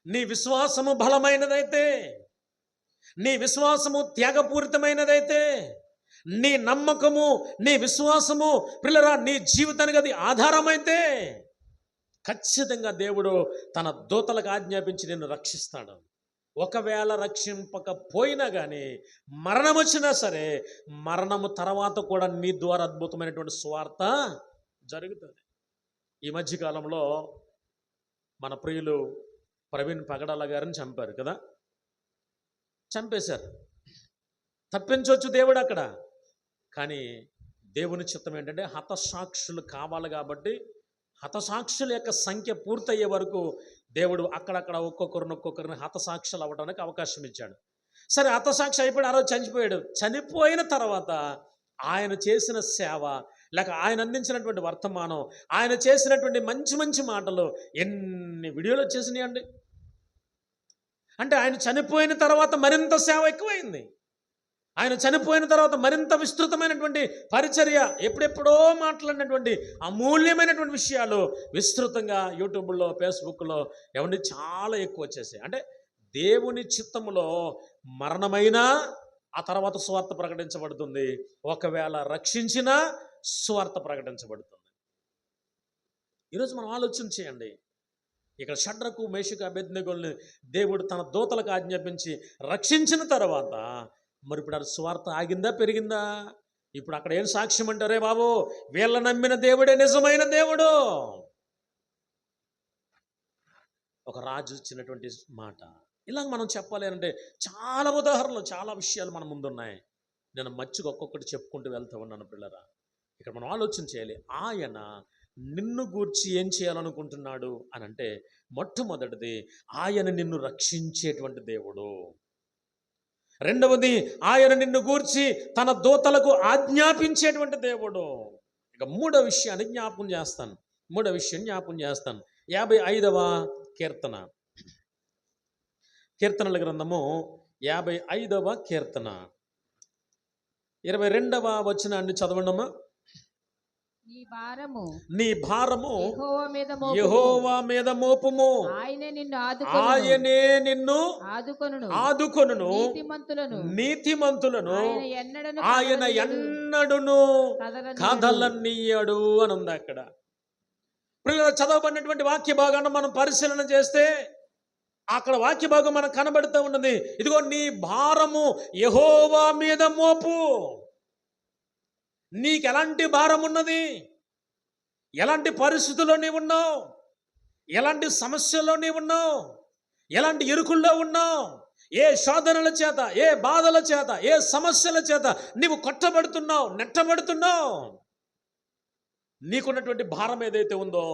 నీ విశ్వాసము బలమైనదైతే, నీ విశ్వాసము త్యాగపూరితమైనదైతే, నీ నమ్మకము, నీ విశ్వాసము పిల్లరా నీ జీవితానికి అది ఆధారమైతే ఖచ్చితంగా దేవుడు తన దూతలకు ఆజ్ఞాపించి నిన్ను రక్షిస్తాడు. ఒకవేళ రక్షింపకపోయినా కానీ మరణం వచ్చినా సరే, మరణము తర్వాత కూడా నీ ద్వారా అద్భుతమైనటువంటి స్వార్థ జరుగుతుంది. ఈ మధ్యకాలంలో మన ప్రియులు ప్రవీణ్ పగడాల గారిని చంపారు కదా, చంపేశారు. తప్పించవచ్చు దేవుడు అక్కడ. కానీ దేవుని చిత్తం ఏంటంటే హతసాక్షులు కావాలి కాబట్టి హతసాక్షుల యొక్క సంఖ్య పూర్తయ్యే వరకు దేవుడు అక్కడక్కడ ఒక్కొక్కరిని హతసాక్షులు అవ్వడానికి అవకాశం ఇచ్చాడు. సరే, హతసాక్షి అయిపోయాడు, ఆ రోజు చనిపోయాడు. చనిపోయిన తర్వాత ఆయన చేసిన సేవ, లేక ఆయన అందించినటువంటి వర్తమానం, ఆయన చేసినటువంటి మంచి మంచి మాటలు ఎన్ని వీడియోలు వచ్చేసినాయి అండి. అంటే ఆయన చనిపోయిన తర్వాత మరింత సేవ ఎక్కువైంది. ఆయన చనిపోయిన తర్వాత మరింత విస్తృతమైనటువంటి పరిచర్య, ఎప్పుడెప్పుడో మాట్లాడినటువంటి అమూల్యమైనటువంటి విషయాలు విస్తృతంగా యూట్యూబ్లో, ఫేస్బుక్లో ఏమండి చాలా ఎక్కువ వచ్చేసాయి. అంటే దేవుని చిత్తములో మరణమైనా ఆ తర్వాత సువార్త ప్రకటించబడుతుంది. ఒకవేళ రక్షించినా సువార్త ప్రకటించబడుతుంది. ఈరోజు మనం ఆలోచన చేయండి. ఇక్కడ షడ్రకు, మేషకు, అబేద్నెగోల్ని దేవుడు తన దూతలకు ఆజ్ఞాపించి రక్షించిన తర్వాత మరి ఇప్పుడు ఆ సువార్త ఆగిందా, పెరిగిందా? ఇప్పుడు అక్కడ ఏం సాక్ష్యం అంటారే బాబు, వీళ్ళ నమ్మిన దేవుడే నిజమైన దేవుడు. ఒక రాజు ఇచ్చినటువంటి మాట. ఇలాగ మనం చెప్పాలి అంటే చాలా ఉదాహరణలు, చాలా విషయాలు మన ముందున్నాయి. నేను మచ్చిగా ఒక్కొక్కటి చెప్పుకుంటూ వెళ్తూ ఉన్నాను పిల్లరా. ఇక్కడ మనం ఆలోచన చేయాలి. ఆయన నిన్ను గూర్చి ఏం చేయాలనుకుంటున్నాడు అని అంటే, మొట్టమొదటిది ఆయన నిన్ను రక్షించేటువంటి దేవుడు. రెండవది ఆయన నిన్ను గూర్చి తన దూతలకు ఆజ్ఞాపించేటువంటి దేవుడు. ఇక మూడో విషయం జ్ఞాపకం చేస్తాను. 55వ కీర్తన, కీర్తనల గ్రంథము 55వ కీర్తన 22వ వచనాన్ని చదవండమ్మా. నీ భారము యెహోవా మీద మోపుము, ఆయనే నిన్ను ఆదుకొనును, నీతిమంతులను ఆయన ఎన్నడును కదలనీయడు అని ఉంది అక్కడ. పిల్లలు చదవబడినటువంటి వాక్య భాగాన్ని మనం పరిశీలన చేస్తే అక్కడ వాక్య భాగం మనకు కనబడుతూ ఉన్నది. ఇదిగో నీ భారము యెహోవా మీద మోపు. నీకు ఎలాంటి భారం ఉన్నది, ఎలాంటి పరిస్థితుల్లో నీవు ఉన్నావు, ఎలాంటి సమస్యల్లో నీవు ఉన్నావు, ఎలాంటి ఇరుకుల్లో ఉన్నావు, ఏ శోధనల చేత, ఏ బాధల చేత, ఏ సమస్యల చేత నీవు కొట్టబడుతున్నావు, నెట్టబడుతున్నావు, నీకున్నటువంటి భారం ఏదైతే ఉందో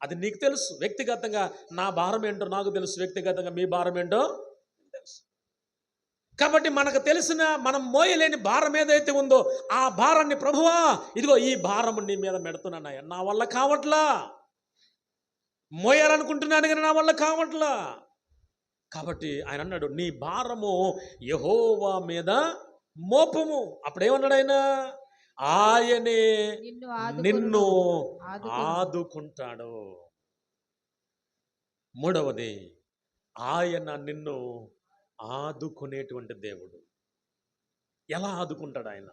అది నీకు తెలుసు. వ్యక్తిగతంగా నా భారం ఏంటో నాకు తెలుసు, వ్యక్తిగతంగా మీ భారం ఏంటో తెలుసు. కాబట్టి మనకు తెలిసిన, మనం మోయలేని భారం ఏదైతే ఉందో ఆ భారాన్ని ప్రభువా ఇదిగో ఈ భారము నీ మీద పెడుతున్నానయ్యా, నా వల్ల కావట్లా, మోయాలనుకుంటున్నాను కానీ నా వల్ల కావట్లా. కాబట్టి ఆయన అన్నాడు నీ భారము యెహోవా మీద మోపము. అప్పుడేమన్నాడు ఆయన? ఆయనే నిన్ను ఆదుకుంటాడు. మూడవది, ఆయన నిన్ను ఆదుకునేటువంటి దేవుడు. ఎలా ఆదుకుంటాడు ఆయన?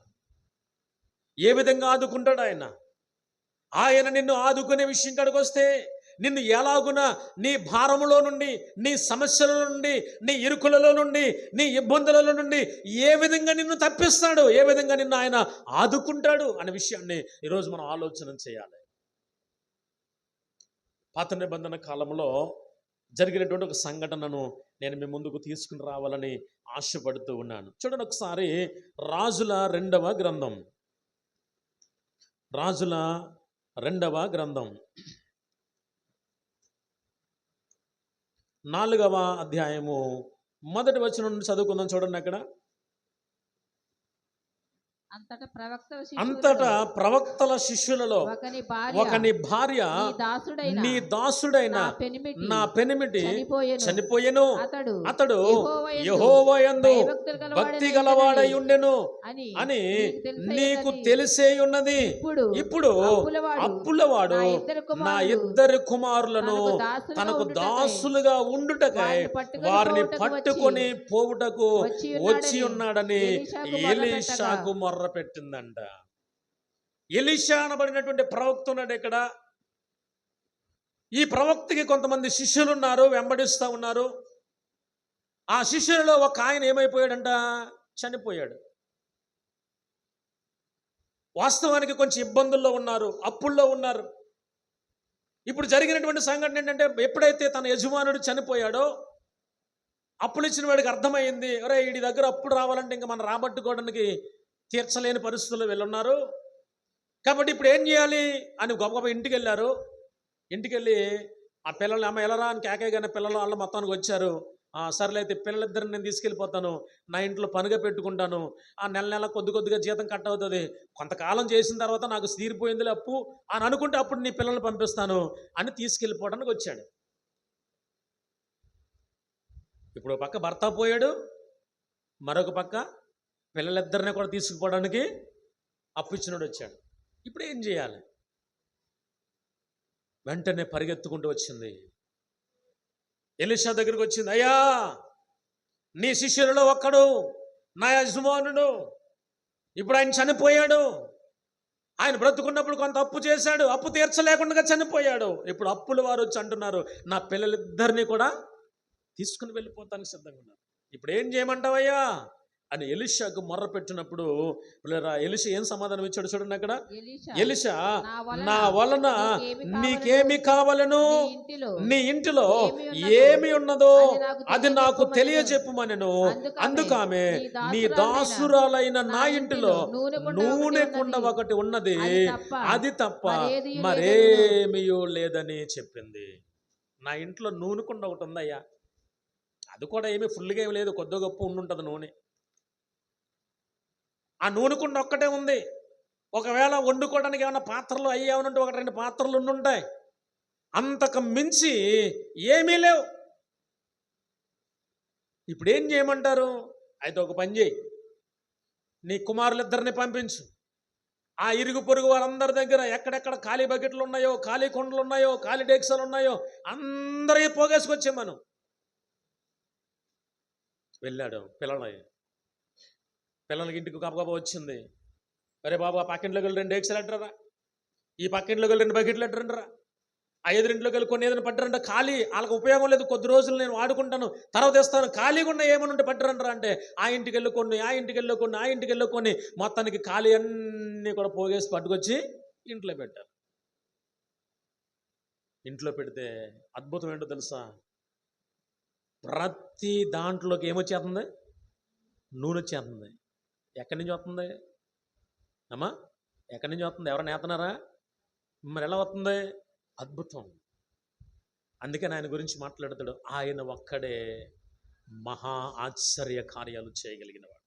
ఏ విధంగా ఆదుకుంటాడు ఆయన? ఆయన నిన్ను ఆదుకునే విషయం కాడికి వస్తే నిన్ను ఎలాగున నీ భారములో నుండి, నీ సమస్యల నుండి, నీ ఇరుకులలో నుండి, నీ ఇబ్బందులలో నుండి ఏ విధంగా నిన్ను తప్పిస్తాడు, ఏ విధంగా నిన్ను ఆయన ఆదుకుంటాడు అనే విషయాన్ని ఈరోజు మనం ఆలోచన చేయాలి. పాత నిబంధన కాలంలో జరిగినటువంటి ఒక సంఘటనను నేను మీ ముందుకు తీసుకుని రావాలని ఆశపడుతూ ఉన్నాను. చూడండి ఒకసారి రాజుల 2వ గ్రంథం, రాజుల 2వ గ్రంథం 4వ అధ్యాయము 1వ వచనం నుండి చదువుకుందాం. చూడండి అక్కడ. అంతటా ప్రవక్తల శిష్యులలో ఒకని భార్య నీ దాసుడైన నా పెనిమిటి చనిపోయెను, అతడు యెహోవా యందు భక్తి గలవాడై ఉండెను అని నీకు తెలిసే ఉన్నది. ఇప్పుడు అప్పులవాడు నా ఇద్దరు కుమారులను తనకు దాసులుగా ఉండుటకై వారిని పట్టుకొని పోవుటకు వచ్చి ఉన్నాడని ఎలీషాకు మొర్ర పెట్టిందంట. ఎలీషా అనబడినటువంటి ప్రవక్త ఉన్నాడు ఇక్కడ. ఈ ప్రవక్తకి కొంతమంది శిష్యులు ఉన్నారు, వెంబడిస్తూ ఉన్నారు. ఆ శిష్యులలో ఒక ఆయన ఏమైపోయాడంట? చనిపోయాడు. వాస్తవానికి కొంచెం ఇబ్బందుల్లో ఉన్నారు, అప్పుల్లో ఉన్నారు. ఇప్పుడు జరిగినటువంటి సంఘటన ఏంటంటే, ఎప్పుడైతే తన యజమానుడు చనిపోయాడో అప్పులు ఇచ్చిన వాడికి అర్థమైంది, అరే వీడి దగ్గర అప్పుడు రావాలంటే ఇంకా మనం రాబట్టుకోవడానికి తీర్చలేని పరిస్థితుల్లో వెళ్ళున్నారు. కాబట్టి ఇప్పుడు ఏం చేయాలి అని గొప్ప ఇంటికి వెళ్ళారు. ఇంటికి వెళ్ళి ఆ పిల్లల్ని, అమ్మ ఎలారా అని కేకేగానే పిల్లలు వాళ్ళ మొత్తానికి వచ్చారు. సర్లే అయితే పిల్లలిద్దరిని నేను తీసుకెళ్ళిపోతాను, నా ఇంట్లో పనిగా పెట్టుకుంటాను, ఆ నెల కొద్దిగా జీతం కట్ అవుతుంది, కొంతకాలం చేసిన తర్వాత నాకు తీరిపోయిందిలే అప్పు అని అనుకుంటే అప్పుడు నీ పిల్లల్ని పంపిస్తాను అని తీసుకెళ్ళిపోవడానికి వచ్చాడు. ఇప్పుడు ఒక పక్క భర్త పోయాడు, మరొక పక్క పిల్లలిద్దరిని కూడా తీసుకుపోవడానికి అప్పు ఇచ్చినోడు వచ్చాడు. ఇప్పుడు ఏం చేయాలి? వెంటనే పరిగెత్తుకుంటూ వచ్చింది, ఎలీషా దగ్గరికి వచ్చింది. అయ్యా, నీ శిష్యులలో ఒక్కడు నా యజమానుడు, ఇప్పుడు ఆయన చనిపోయాడు, ఆయన బ్రతుకున్నప్పుడు కొంత అప్పు చేశాడు, అప్పు తీర్చలేకుండా చనిపోయాడు. ఇప్పుడు అప్పుల వారు వచ్చి అంటున్నారు నా పిల్లలిద్దరినీ కూడా తీసుకుని వెళ్ళిపోతానికి సిద్ధంగా ఉన్నారు. ఇప్పుడు ఏం చేయమంటావయ్యా? అని ఎలీషాకు మొర్ర పెట్టినప్పుడు ఎలీషా ఏం సమాధానం ఇచ్చాడు చూడండి అక్కడ. ఎలీషా ఎలీషా నా నా వలన నీకేమి కావాలను నీ ఇంటిలో ఏమి ఉన్నదో అది నాకు తెలియజెప్పుమనెను. అందుకు ఆమె నీ దాసురాలైన నా ఇంటిలో నూనె కుండ ఒకటి ఉన్నది, అది తప్ప మరేమియో లేదని చెప్పింది. నా ఇంట్లో నూనె కుండ ఒకటి ఉందయ్యా, అది కూడా ఏమి ఫుల్గా ఏమి లేదు, కొద్ది గొప్ప ఉండుంటుంది నూనె. ఆ నూనె కుండ ఒక్కటే ఉంది. ఒకవేళ వండుకోవడానికి ఏమైనా పాత్రలు అయ్యేమనంటే ఒకటి రెండు పాత్రలు ఉండుంటాయి, అంతకు మించి ఏమీ లేవు. ఇప్పుడు ఏం చేయమంటారు? అయితే ఒక పని చేయి, నీ కుమారులిద్దరిని పంపించు. ఆ ఇరుగు పొరుగు వారందరి దగ్గర ఎక్కడెక్కడ ఖాళీ బకెట్లు ఉన్నాయో, ఖాళీ కుండలు ఉన్నాయో, ఖాళీ డేక్సాలు ఉన్నాయో అందరికీ పోగేసుకొచ్చే మనం. వెళ్ళాడు. పిల్లలకి ఇంటికి గబగబా వచ్చింది. అరే బాబు, ఆ పక్కింట్లోకి వెళ్ళి 2 డేక్సాలు ఎట్టరా, ఈ పక్కింట్లోకి వెళ్ళి 2 బకెట్లు ఎట్టరండిరా, ఆ ఎదురింట్లోకి వెళ్ళి కొన్ని ఏదైనా పట్టరంట, ఖాళీ వాళ్ళకి ఉపయోగం లేదు, కొద్ది రోజులు నేను వాడుకుంటాను, తర్వాత ఇస్తాను, ఖాళీగా ఉన్న ఏమైనా ఉంటే పట్టరంటారా అంటే ఆ ఇంటికి వెళ్ళి కొన్ని, ఆ ఇంటికి వెళ్ళి కొన్ని, ఆ ఇంటికి వెళ్ళి కొన్ని, మొత్తానికి ఖాళీ అన్నీ కూడా పోగేసి పట్టుకొచ్చి ఇంట్లో పెట్టారు. ఇంట్లో పెడితే అద్భుతం ఏంటో తెలుసా? ప్రతి దాంట్లోకి ఏమొచ్చేస్తుంది? నూనె వచ్చేస్తుంది. ఎక్కడి నుంచి వస్తుంది అమ్మా? ఎక్కడి నుంచి వస్తుంది? ఎవరైనా నేతనారా? మరి ఎలా వస్తుంది? అద్భుతం. అందుకని ఆయన గురించి మాట్లాడతాడు, ఆయన ఒక్కడే మహా ఆశ్చర్య కార్యాలు చేయగలిగినవాడు.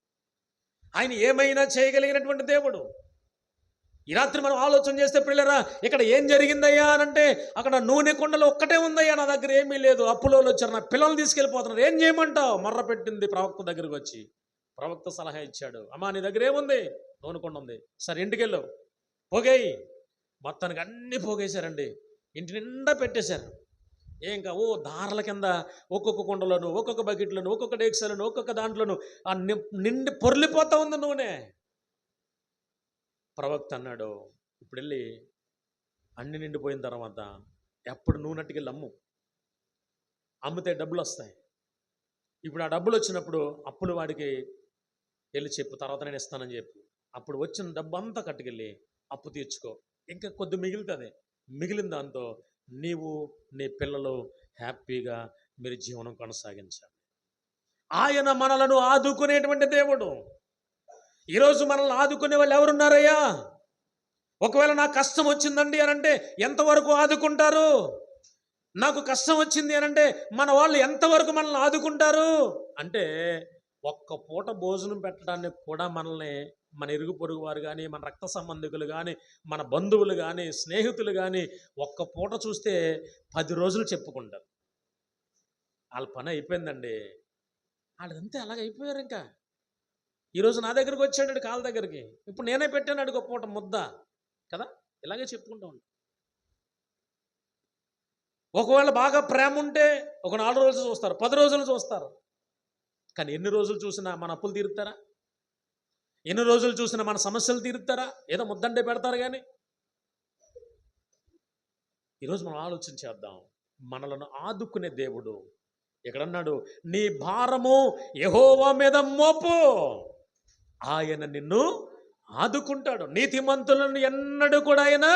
ఆయన ఏమైనా చేయగలిగినటువంటి దేవుడు. ఈ రాత్రి మనం ఆలోచన చేస్తే పిల్లరా, ఇక్కడ ఏం జరిగిందయ్యా అనంటే అక్కడ నూనె కుండలు ఒక్కటే ఉందయ్యా, నా దగ్గర ఏమీ లేదు, అప్పులో వచ్చారు, నా పిల్లలు తీసుకెళ్ళిపోతున్నారు, ఏం చేయమంటావు? మొర్ర పెట్టింది ప్రవక్త దగ్గరకు వచ్చి. ప్రవక్త సలహా ఇచ్చాడు, అమ్మా నీ దగ్గర ఏముంది? నూనె కుండ ఉంది. సరే ఇంటికి వెళ్ళు, పోగేయి. మొత్తానికి అన్నీ పోగేశారండి, ఇంటి నిండా పెట్టేశారు. ఇంకా దారాల కింద ఒక్కొక్క కుండలోను, ఒక్కొక్క బకెట్లను, ఒక్కొక్క డేక్సాలను, ఒక్కొక్క దాంట్లోను ఆ నిండి పొర్లిపోతా ఉంది నూనె. ప్రవక్త అన్నాడు, ఇప్పుడు వెళ్ళి అన్ని నిండిపోయిన తర్వాత ఎప్పుడు నూనె అట్టుకెళ్ళి అమ్మితే డబ్బులు వస్తాయి. ఇప్పుడు ఆ డబ్బులు వచ్చినప్పుడు అప్పులు వాడికి వెళ్ళి చెప్పు, తర్వాత నేను ఇస్తానని చెప్పు. అప్పుడు వచ్చిన డబ్బు అంతా కట్టుకెళ్ళి అప్పు తీర్చుకో, ఇంకా కొద్ది మిగులుతుంది. మిగిలిన దాంతో నీవు నీ పిల్లలు హ్యాపీగా మీరు జీవనం కొనసాగించాలి. ఆయన మనలను ఆదుకునేటువంటి దేవుడు. ఈరోజు మనల్ని ఆదుకునే వాళ్ళు ఎవరున్నారయ్యా? ఒకవేళ నాకు కష్టం వచ్చిందండి అని అంటే ఎంతవరకు ఆదుకుంటారు? నాకు కష్టం వచ్చింది అని అంటే మన వాళ్ళు ఎంతవరకు మనల్ని ఆదుకుంటారు? అంటే ఒక్క పూట భోజనం పెట్టడానికి కూడా మనల్ని మన ఇరుగు పొరుగు వారు కానీ, మన రక్త సంబంధికులు కానీ, మన బంధువులు కానీ, స్నేహితులు కానీ ఒక్క పూట చూస్తే 10 రోజులు చెప్పుకుంటారు. వాళ్ళ పని అయిపోయిందండి, వాళ్ళంతే అలాగ అయిపోయారు. ఇంకా ఈరోజు నా దగ్గరికి వచ్చాడు కాళ్ళ దగ్గరికి, ఇప్పుడు నేనే పెట్టాను అడుగు పూట ముద్ద కదా, ఇలాగే చెప్పుకుంటూ ఉంటాను. ఒకవేళ బాగా ప్రేమ ఉంటే ఒక 4 రోజులు చూస్తారు, 10 రోజులు చూస్తారు. కానీ ఎన్ని రోజులు చూసినా మన అప్పులు తీరుతారా? ఎన్ని రోజులు చూసినా మన సమస్యలు తీరుతారా? ఏదో ముద్దంటే పెడతారు. కానీ ఈరోజు మనం ఆలోచన చేద్దాం, మనలను ఆదుకునే దేవుడు ఎక్కడన్నాడు? నీ భారము యెహోవా మీద మోపు, ఆయన నిన్ను ఆదుకుంటాడు. నీతిమంతులను ఎన్నడూ కూడా ఆయన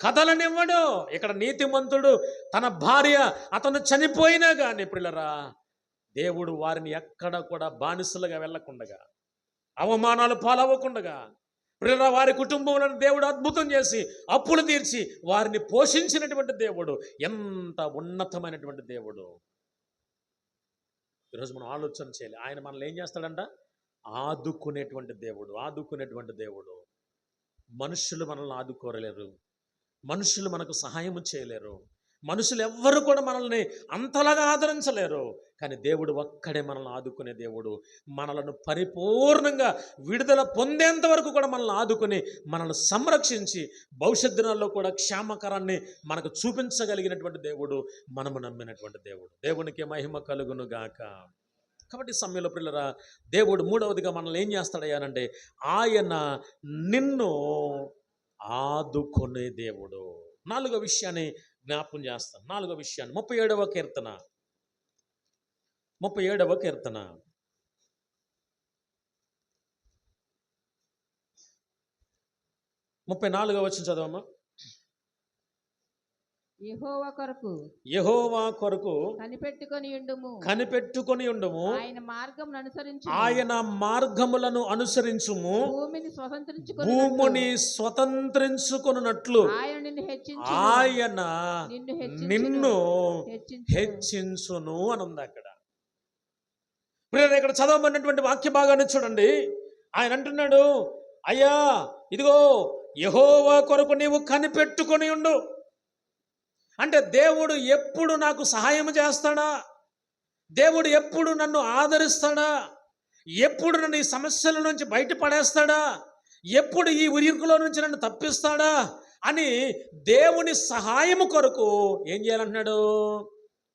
కదలనివ్వడు. ఇక్కడ నీతిమంతుడు తన భార్య అతను చనిపోయినా కానీ ప్రియులరా, దేవుడు వారిని ఎక్కడ కూడా బానిసలుగా వెళ్ళకుండగా, అవమానాలు పాలవ్వకుండగా ప్రియులరా, వారి కుటుంబంలో దేవుడు అద్భుతం చేసి అప్పులు తీర్చి వారిని పోషించినటువంటి దేవుడు. ఎంత ఉన్నతమైనటువంటి దేవుడు. ఈరోజు మనం ఆలోచన చేయాలి, ఆయన మనల్ని ఏం చేస్తాడంట? ఆదుకునేటువంటి దేవుడు. ఆదుకునేటువంటి దేవుడు. మనుషులు మనల్ని ఆదుకోరలేరు, మనుషులు మనకు సహాయం చేయలేరు, మనుషులు ఎవ్వరు కూడా మనల్ని అంతలాగా ఆదరించలేరు. కానీ దేవుడు ఒక్కడే మనల్ని ఆదుకునే దేవుడు. మనలను పరిపూర్ణంగా విడుదల పొందేంత వరకు కూడా మనల్ని ఆదుకుని మనల్ని సంరక్షించి భవిష్యత్ దినాల్లో కూడా క్షేమకరాన్ని మనకు చూపించగలిగినటువంటి దేవుడు, మనము నమ్మినటువంటి దేవుడు. దేవునికి మహిమ కలుగును గాక. కాబట్టి సమయంలో ప్రియులరా, దేవుడు మూడవదిగా మనల్ని ఏం చేస్తాడయ్యానంటే ఆయన నిన్ను ఆదుకునే దేవుడు. 4వ విషయాన్ని జ్ఞాపకం చేస్తాను. 4వ విషయాన్ని 37వ కీర్తన 34వ వచనం చదవమ్మా. యెహోవా కొరకు యెహోవా కొరకు కనిపెట్టుకొని ఉండుము. ఆయన మార్గమును అనుసరించు. ఆయన మార్గములను అనుసరించుము. భూమిని స్వతంత్రించుకొనున్నట్లు ఆయన నిన్ను హెచ్చించును అని ఉంది అక్కడ. ప్రియులారా, ఇక్కడ చదవబడినటువంటి వాక్య భాగాన్ని చూడండి. ఆయన అంటున్నాడు, అయ్యా ఇదిగో యెహోవా కొరకు నీవు కనిపెట్టుకొని ఉండు. అంటే దేవుడు ఎప్పుడు నాకు సహాయం చేస్తాడా, దేవుడు ఎప్పుడు నన్ను ఆదరిస్తాడా, ఎప్పుడు నన్ను ఈ సమస్యల నుంచి బయటపడేస్తాడా, ఎప్పుడు ఈ ఉరికులో నుంచి నన్ను తప్పిస్తాడా అని దేవుని సహాయము కొరకు ఏం చేయాలంటున్నాడు?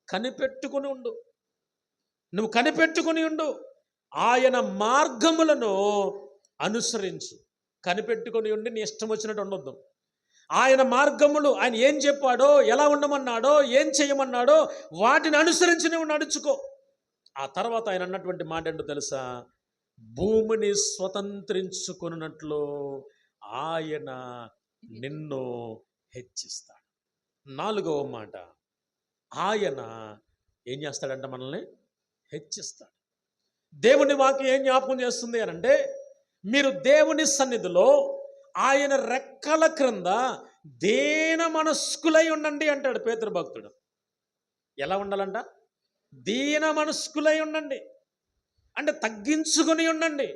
కనిపెట్టుకుని ఉండు. నువ్వు కనిపెట్టుకుని ఉండు. ఆయన మార్గములను అనుసరించు. కనిపెట్టుకుని ఉండి నీ ఇష్టం వచ్చినట్టు ఉండొద్దు. ఆయన మార్గములు, ఆయన ఏం చెప్పాడో, ఎలా ఉండమన్నాడో, ఏం చేయమన్నాడో వాటిని అనుసరించి నువ్వు నడుచుకో. ఆ తర్వాత ఆయన అన్నటువంటి మాట ఏంటో తెలుసా? భూమిని స్వతంత్రించుకున్నట్లు ఆయన నిన్ను హెచ్చిస్తాడు. 4వ మాట, ఆయన ఏం చేస్తాడంట? మనల్ని హెచ్చిస్తాడు. దేవుని వాక్యం ఏం జ్ఞాపకం చేస్తుంది అని అంటే, మీరు దేవుని సన్నిధిలో ఆయన రెక్కల క్రింద దీన మనస్కులై ఉండండి అంటాడు పేతురు భక్తుడు. ఎలా ఉండాలంట? దీన మనస్కులై ఉండండి అంటే తగ్గించుకొని ఉండండి.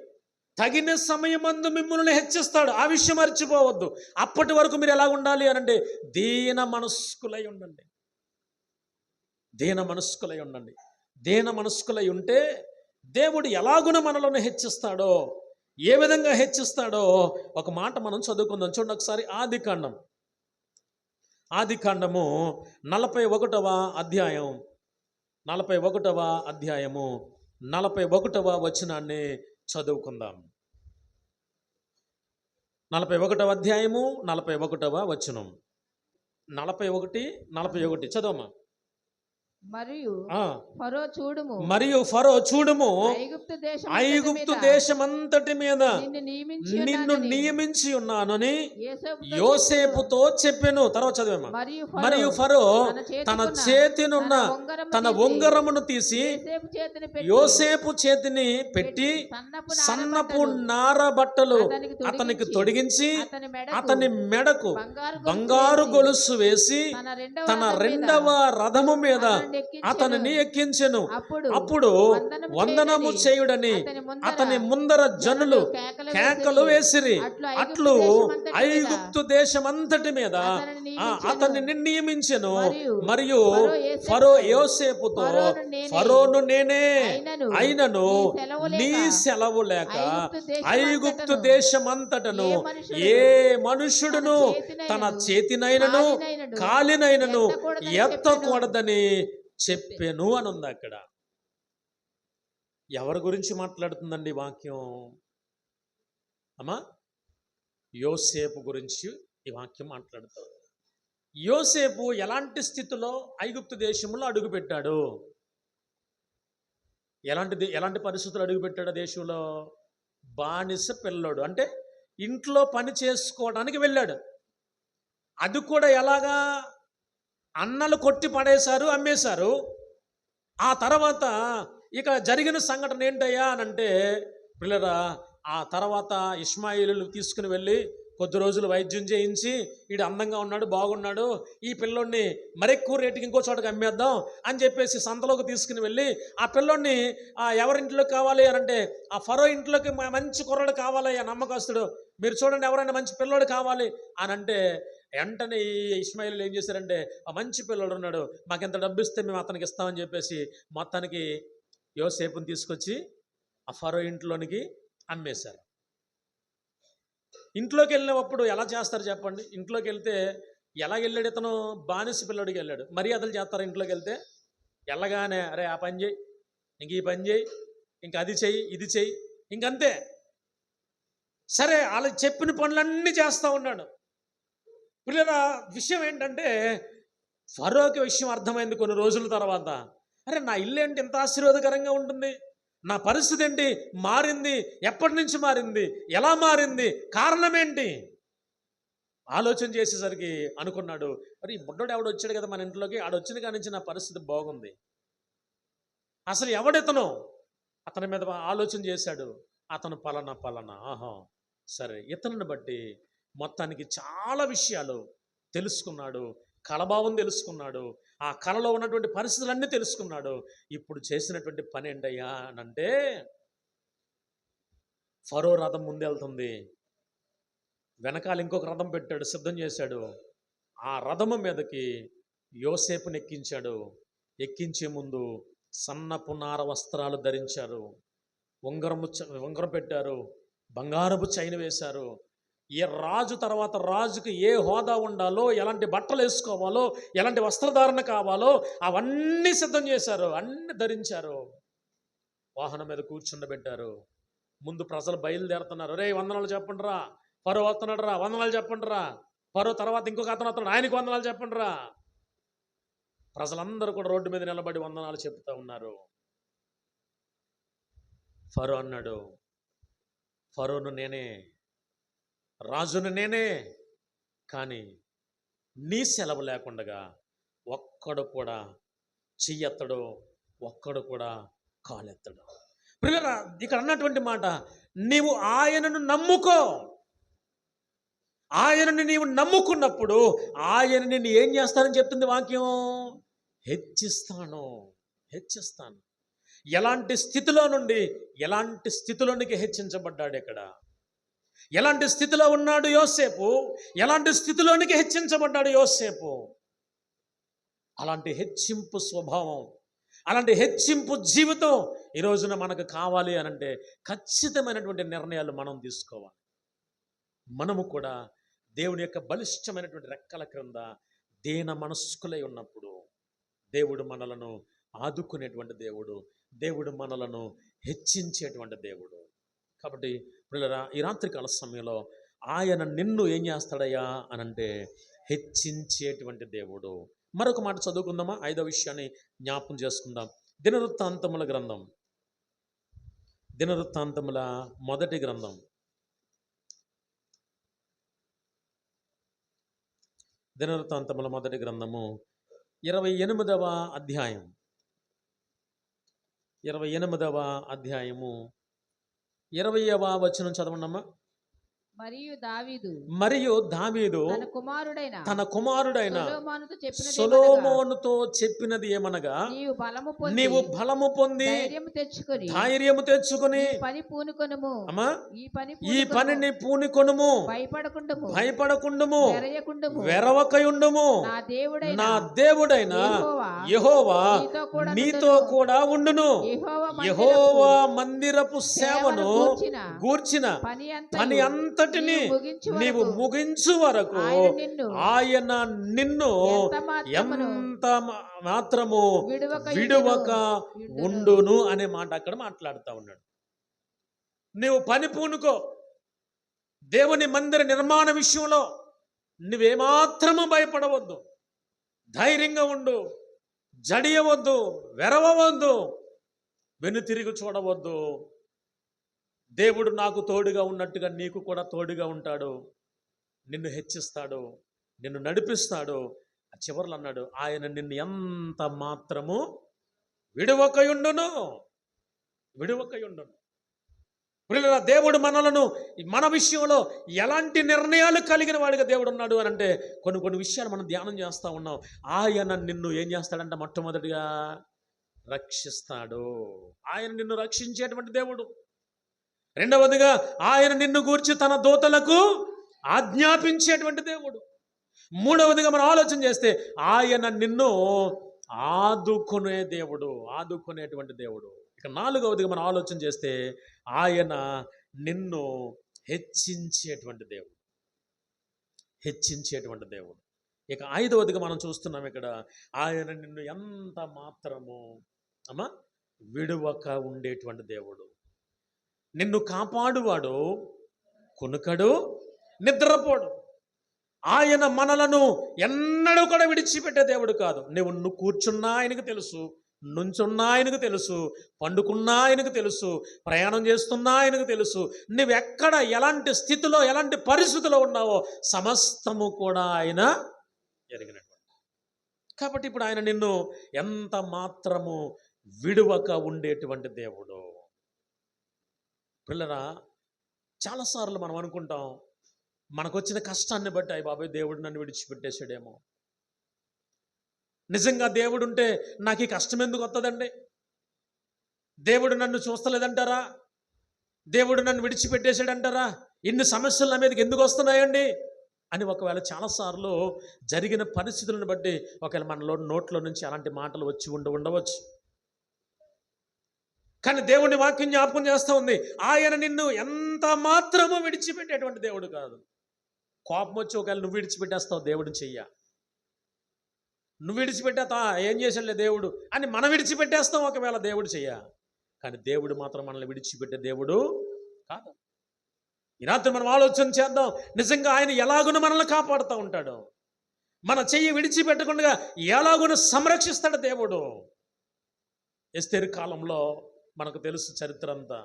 తగిన సమయమందు మిమ్మల్ని హెచ్చిస్తాడు. ఆ విషయం మర్చిపోవద్దు. అప్పటి వరకు మీరు ఎలా ఉండాలి అనంటే దీన మనస్కులై ఉండండి. దీన మనస్కులై ఉండండి. దీన మనస్కులై ఉంటే దేవుడు ఎలాగున మనలను హెచ్చిస్తాడో, ఏ విధంగా హెచ్చిస్తాడో ఒక మాట మనం చదువుకుందాం. చూడండి ఒకసారి ఆదికాండము 41వ అధ్యాయం 41వ వచనాన్ని చదువుకుందాం. 41వ అధ్యాయము 41వ వచనం. 41 చదవమ్మా. మరియు ఫరో చూడుము, ఐగుప్తు దేశమంతటి మీద నిన్ను నియమించి ఉన్నానని యోసేపుతో చెప్పెను. తర్వాత చదివేమా. మరియు ఫరో తన చేతినున్న తన ఉంగరమును తీసి యోసేపు చేతిని పెట్టి సన్నపు నార బట్టలు అతనికి తొడిగించి అతని మెడకు బంగారు గొలుసు వేసి తన రెండవ రథము మీద అతనిని ఎక్కించెను. అప్పుడు వందనము చేయుడని అతని ముందర జనులు కేకలు వేసిరి. అట్లు ఐగుప్తు దేశమంతటి మీద అతనిని నియమించెను. మరియు ఫరో యోసేపుతో, ఫరోను నేనే అయినను నీ సెలవు లేక ఐగుప్తు దేశమంతటను ఏ మనుష్యుడును తన చేతినైనను కాలినైనను ఎత్తకూడదని చెప్పెను అని ఉంది అక్కడ. ఎవరి గురించి మాట్లాడుతుందండి వాక్యం? అమ్మా, యోసేపు గురించి ఈ వాక్యం మాట్లాడుతుంది. యోసేపు ఎలాంటి స్థితిలో ఐగుప్తు దేశంలో అడుగుపెట్టాడు? ఎలాంటి పరిస్థితులు అడుగుపెట్టాడు దేశంలో? బానిస పిల్లోడు, అంటే ఇంట్లో పని చేసుకోవడానికి వెళ్ళాడు. అది కూడా ఎలాగా? అన్నలు కొట్టి పడేశారు, అమ్మేశారు. ఆ తర్వాత ఇక జరిగిన సంఘటన ఏంటయ్యా అని అంటే, పిల్లరా, ఆ తర్వాత ఇష్మాయిలు తీసుకుని వెళ్ళి కొద్ది రోజులు వైద్యం చేయించి, వీడు అందంగా ఉన్నాడు, బాగున్నాడు, ఈ పిల్లోడిని మరెక్కువ రేటుకి ఇంకో చోటకి అమ్మేద్దాం అని చెప్పేసి సంతలోకి తీసుకుని వెళ్ళి ఆ పిల్లోడిని ఎవరింట్లోకి కావాలి అని అంటే, ఆ ఫరో ఇంట్లోకి మంచి కుర్రాడు కావాలయ్యా, నమ్మకస్తుడు, మీరు చూడండి ఎవరైనా మంచి పిల్లోడు కావాలి అని అంటే, వెంటనే ఈ ఇష్మాయిలు ఏం చేశారంటే, ఆ మంచి పిల్లోడు ఉన్నాడు, మాకెంత డబ్బు ఇస్తే మేము అతనికి ఇస్తామని చెప్పేసి మొత్తానికి యోసేపుని తీసుకొచ్చి ఆ ఫరో ఇంట్లోనికి అమ్మేశారు. ఇంట్లోకి వెళ్ళినప్పుడు ఎలా చేస్తారు చెప్పండి? ఇంట్లోకి వెళ్తే ఎలా వెళ్ళాడు ఇతను? బానిస పిల్లడికి వెళ్ళాడు. మర్యాదలు చేస్తారు ఇంట్లోకి వెళ్తే. వెళ్ళగానే అరే ఆ పని చేయి, ఇంక ఈ పని చేయి, ఇంక అది చెయ్యి, ఇది చెయ్యి, ఇంకంతే. సరే వాళ్ళు చెప్పిన పనులన్నీ చేస్తూ ఉన్నాడు. పిల్లల విషయం ఏంటంటే, ఫరోకి విషయం అర్థమైంది కొన్ని రోజుల తర్వాత. అరే నా ఇల్లు ఏంటి ఇంత ఆశీర్వాదకరంగా ఉంటుంది, నా పరిస్థితి ఏంటి మారింది, ఎప్పటి నుంచి మారింది, ఎలా మారింది, కారణం ఏంటి? ఆలోచన చేసేసరికి అనుకున్నాడు, మరి ఈ బుడ్డోడు ఎవడు వచ్చాడు కదా మన ఇంట్లోకి, ఆడొచ్చిన కాడి నుంచి నా పరిస్థితి బాగుంది, అసలు ఎవడితను, అతని మీద ఆలోచన చేశాడు. అతను పలానా ఆహా సరే, ఇతనిని బట్టి మొత్తానికి చాలా విషయాలు తెలుసుకున్నాడు, కలభావం తెలుసుకున్నాడు, ఆ కళలో ఉన్నటువంటి పరిస్థితులన్నీ తెలుసుకున్నాడు. ఇప్పుడు చేసినటువంటి పని ఏంటయ్యా అనంటే, ఫరో రథం ముందెళ్తుంది, వెనకాల ఇంకొక రథం పెట్టాడు, సిద్ధం చేశాడు. ఆ రథము మీదకి యోసేపుని ఎక్కించాడు. ఎక్కించే ముందు సన్నపు నార వస్త్రాలు ధరించారు, ఉంగరం పెట్టారు, బంగారపు చైన్ వేశారు. ఏ రాజు తర్వాత రాజుకి ఏ హోదా ఉండాలో, ఎలాంటి బట్టలు వేసుకోవాలో, ఎలాంటి వస్త్రధారణ కావాలో అవన్నీ సిద్ధం చేశారు, అన్ని ధరించారు. వాహనం మీద కూర్చుండబెట్టారు. ముందు ప్రజలు బయలుదేరుతున్నారు. రే వందనాలు చెప్పండి రా, ఫరో వస్తున్నాడు రా, వందనాలు చెప్పండి రా. ఫరో తర్వాత ఇంకొక అతను వస్తున్నాడు, ఆయనకి వందనాలు చెప్పండి రా. ప్రజలందరూ కూడా రోడ్డు మీద నిలబడి వందనాలు చెప్తూ ఉన్నారు. ఫరో అన్నాడు, ఫరోను నేనే, రాజును నేనే, కానీ నీ సెలవు లేకుండా ఒక్కడు కూడా చెయ్యెత్తడు, ఒక్కడు కూడా కాలెత్తడు. ప్రియులారా, ఇక్కడ అన్నటువంటి మాట, నీవు ఆయనను నమ్ముకో. ఆయనని నీవు నమ్ముకున్నప్పుడు ఆయన నిన్ను ఏం చేస్తానని చెప్తుంది వాక్యం, హెచ్చిస్తాను. ఎలాంటి స్థితిలో నుండి ఎలాంటి స్థితిలోనికి హెచ్చించబడ్డాడు ఇక్కడ. ఎలాంటి స్థితిలో ఉన్నాడు యోసేపు, ఎలాంటి స్థితిలోనికి హెచ్చించబడ్డాడు యోసేపు. అలాంటి హెచ్చింపు స్వభావం, అలాంటి హెచ్చింపు జీవితం ఈ రోజున మనకు కావాలి అనంటే ఖచ్చితమైనటువంటి నిర్ణయాలు మనం తీసుకోవాలి. మనము కూడా దేవుని యొక్క బలిష్టమైనటువంటి రెక్కల క్రింద దీన మనస్కులై ఉన్నప్పుడు దేవుడు మనలను ఆదుకునేటువంటి దేవుడు, దేవుడు మనలను హెచ్చించేటువంటి దేవుడు. కాబట్టి ప్రియులారా, ఈ రాత్రికాల సమయంలో ఆయన నిన్ను ఏం చేస్తాడయ్యా అనంటే హెచ్చించేటువంటి దేవుడు. మరొక మాట చదువుకుందామా? 5వ విషయాన్ని జ్ఞాపకం చేసుకుందాం. దినవృత్తాంతముల గ్రంథం, దినవృత్తాంతముల మొదటి గ్రంథం, దినవృత్తాంతముల మొదటి గ్రంథము 28వ అధ్యాయం, 28వ అధ్యాయము 20వ వచనం చదవండమ్మా. మరియు దావీదు తన కుమారుడైన సొలొమోనుతో చెప్పినది ఏమనగా, నీవు బలము పొంది ధైర్యము తెచ్చుకొని అమ్మా ఈ పనిని పూనుకొనుము, భయపడకుండుము, వెరవకయుండుము. నా దేవుడైన యెహోవా నీతో కూడా ఉండును. యెహోవా మందిరపు సేవను గూర్చిన పని అంతటిని నీవు ముగించు వరకు ఆయన నిన్ను ఎంత మాత్రము విడువక ఉండును అనే మాట అక్కడ మాట్లాడుతూ ఉన్నాడు. నీవు పని పూనుకో, దేవుని మందిర నిర్మాణ విషయంలో నువ్వేమాత్రము భయపడవద్దు, ధైర్యంగా ఉండు, జడియవద్దు, వెరవవద్దు, వెనుతిరిగి చూడవద్దు. దేవుడు నాకు తోడుగా ఉన్నట్టుగా నీకు కూడా తోడుగా ఉంటాడు, నిన్ను హెచ్చిస్తాడు, నిన్ను నడిపిస్తాడు. ఆ చివరిలో అన్నాడు, ఆయన నిన్ను ఎంత మాత్రము విడువకయుండును. ప్రియులారా, దేవుడు మనలను మన విషయంలో ఎలాంటి నిర్ణయాలు కలిగిన వాడిగా దేవుడు ఉన్నాడు అని అంటే కొన్ని విషయాలు మనం ధ్యానం చేస్తూ ఉన్నాం. ఆయన నిన్ను ఏం చేస్తాడంటే మొట్టమొదటిగా రక్షిస్తాడు. ఆయన నిన్ను రక్షించేటువంటి దేవుడు. రెండవదిగా ఆయన నిన్ను గూర్చి తన దూతలకు ఆజ్ఞాపించేటువంటి దేవుడు. మూడవదిగా మనం ఆలోచన చేస్తే ఆయన నిన్ను ఆదుకునే దేవుడు, ఆదుకునేటువంటి దేవుడు. ఇక నాలుగవదిగా మనం ఆలోచన చేస్తే ఆయన నిన్ను హెచ్చించేటువంటి దేవుడు, హెచ్చించేటువంటి దేవుడు. ఇక 5వదిగా మనం చూస్తున్నాం ఇక్కడ, ఆయన నిన్ను ఎంత మాత్రము విడువక ఉండేటువంటి దేవుడు. నిన్ను కాపాడువాడు కునుకడు, నిద్రపోడు. ఆయన మనలను ఎన్నడూ కూడా విడిచిపెట్టే దేవుడు కాదు. నువ్వు కూర్చున్నా ఆయనకు తెలుసు, నుంచున్నా ఆయనకు తెలుసు, పండుకున్నా ఆయనకు తెలుసు, ప్రయాణం చేస్తున్నా ఆయనకు తెలుసు. నువ్వెక్కడ ఎలాంటి స్థితిలో ఎలాంటి పరిస్థితిలో ఉన్నావో సమస్తము కూడా ఆయన ఎరిగినటువంటి. కాబట్టి ఇప్పుడు ఆయన నిన్ను ఎంత మాత్రము విడువక ఉండేటువంటి దేవుడు. పిల్లరా, చాలాసార్లు మనం అనుకుంటాం మనకొచ్చిన కష్టాన్ని బట్టి అయ్య బాబాయ్ దేవుడు నన్ను విడిచిపెట్టేసాడేమో. నిజంగా దేవుడు ఉంటే నాకు ఈ కష్టం ఎందుకు వస్తుందండి? దేవుడు నన్ను చూస్తలేదంటారా? దేవుడు నన్ను విడిచిపెట్టేసాడంటారా? ఇన్ని సమస్యలు నా మీదకి ఎందుకు వస్తున్నాయండి అని ఒకవేళ చాలాసార్లు జరిగిన పరిస్థితులను బట్టి ఒకవేళ మన నోట్లో నుంచి అలాంటి మాటలు వచ్చి ఉండవచ్చు. కానీ దేవుని వాక్యం జ్ఞాపకం చేస్తూ ఉంది, ఆయన నిన్ను ఎంత మాత్రమూ విడిచిపెట్టేటువంటి దేవుడు కాదు. కోపం వచ్చి ఒకవేళ నువ్వు విడిచిపెట్టేస్తావు దేవుడిని చెయ్య. నువ్వు విడిచిపెట్టేస్తా ఏం చేసాడులే దేవుడు అని మనం విడిచిపెట్టేస్తాం ఒకవేళ దేవుడు చెయ్య. కానీ దేవుడు మాత్రం మనల్ని విడిచిపెట్టే దేవుడు కాదు. ఈ రాత్రి మనం ఆలోచన చేద్దాం, నిజంగా ఆయన ఎలాగున మనల్ని కాపాడుతూ ఉంటాడు. మన చెయ్యి విడిచిపెట్టకుండా ఎలాగున సంరక్షిస్తాడు దేవుడు. ఎస్తేరు కాలంలో మనకు తెలుసు చరిత్ర అంతా.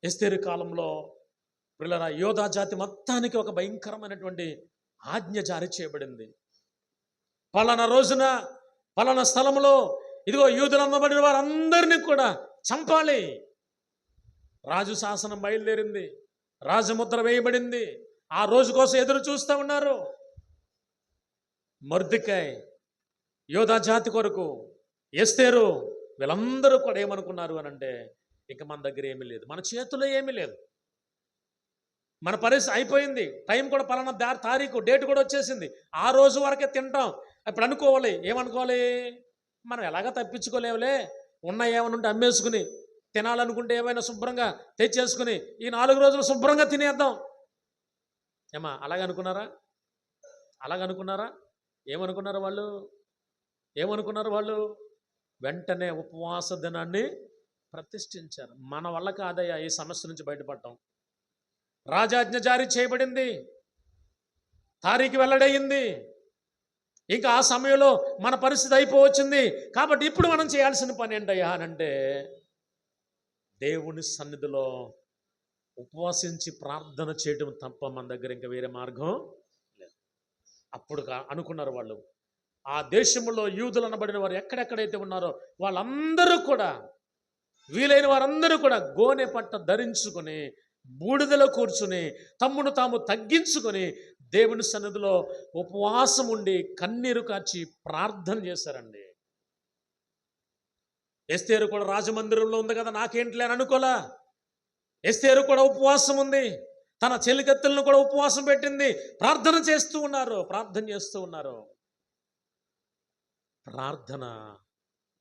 ఎస్తేరు కాలంలో పిల్లల యోధా జాతి మొత్తానికి ఒక భయంకరమైనటువంటి ఆజ్ఞ జారీ చేయబడింది. పలానా రోజున పలానా స్థలంలో ఇదిగో యూదులు అమ్మబడిన వారందరినీ కూడా చంపాలి. రాజు శాసనం బయలుదేరింది, రాజముద్ర వేయబడింది. ఆ రోజు కోసం ఎదురు చూస్తూ ఉన్నారు. మొర్దెకై యోధా జాతి కొరకు, ఎస్తేరు వీళ్ళందరూ కూడా ఏమనుకున్నారు అని అంటే, ఇక మన దగ్గర ఏమీ లేదు, మన చేతిలో ఏమీ లేదు, మన పరిస్థితి అయిపోయింది, టైం కూడా పలానా తారీఖు డేట్ కూడా వచ్చేసింది, ఆ రోజు వరకే తింటాం. ఇప్పుడు అనుకోవాలి, ఏమనుకోవాలి, మనం ఎలాగ తప్పించుకోలేవులే, ఉన్న ఏమైనా ఉంటే అమ్మేసుకుని తినాలనుకుంటే ఏమైనా శుభ్రంగా తెచ్చేసుకుని ఈ 4 రోజులు శుభ్రంగా తినేద్దాం. ఏమా అలాగనుకున్నారా? ఏమనుకున్నారు వాళ్ళు? వెంటనే ఉపవాస దినాన్ని ప్రతిష్ఠించారు. మన వల్ల కాదయ్యా ఈ సమస్య నుంచి బయటపడటం. రాజాజ్ఞ జారీ చేయబడింది, తారీఖు వెల్లడయింది, ఇంకా ఆ సమయంలో మన పరిస్థితి అయిపోవచ్చింది. కాబట్టి ఇప్పుడు మనం చేయాల్సిన పని ఏంటయ్యా అని అంటే, దేవుని సన్నిధిలో ఉపవాసించి ప్రార్థన చేయడం తప్ప మన దగ్గర ఇంకా వేరే మార్గం లేదు. అప్పుడు అనుకున్నారు వాళ్ళు, ఆ దేశంలో యూదులు అనబడిన వారు ఎక్కడెక్కడైతే ఉన్నారో వాళ్ళందరూ కూడా, వీలైన వారందరూ కూడా గోనె పట్ట ధరించుకొని బూడిదలో కూర్చుని తమ్మును తాము తగ్గించుకొని దేవుని సన్నిధిలో ఉపవాసం ఉండి కన్నీరు కార్చి ప్రార్థన చేశారండి. ఎస్తేరు కూడా రాజమందిరంలో ఉంది కదా, నాకేంటిలే అని అనుకోలా. ఎస్తేరు కూడా ఉపవాసం ఉంది, తన చెలికత్తెలను కూడా ఉపవాసం పెట్టింది, ప్రార్థన చేస్తూ ఉన్నారు. ప్రార్థన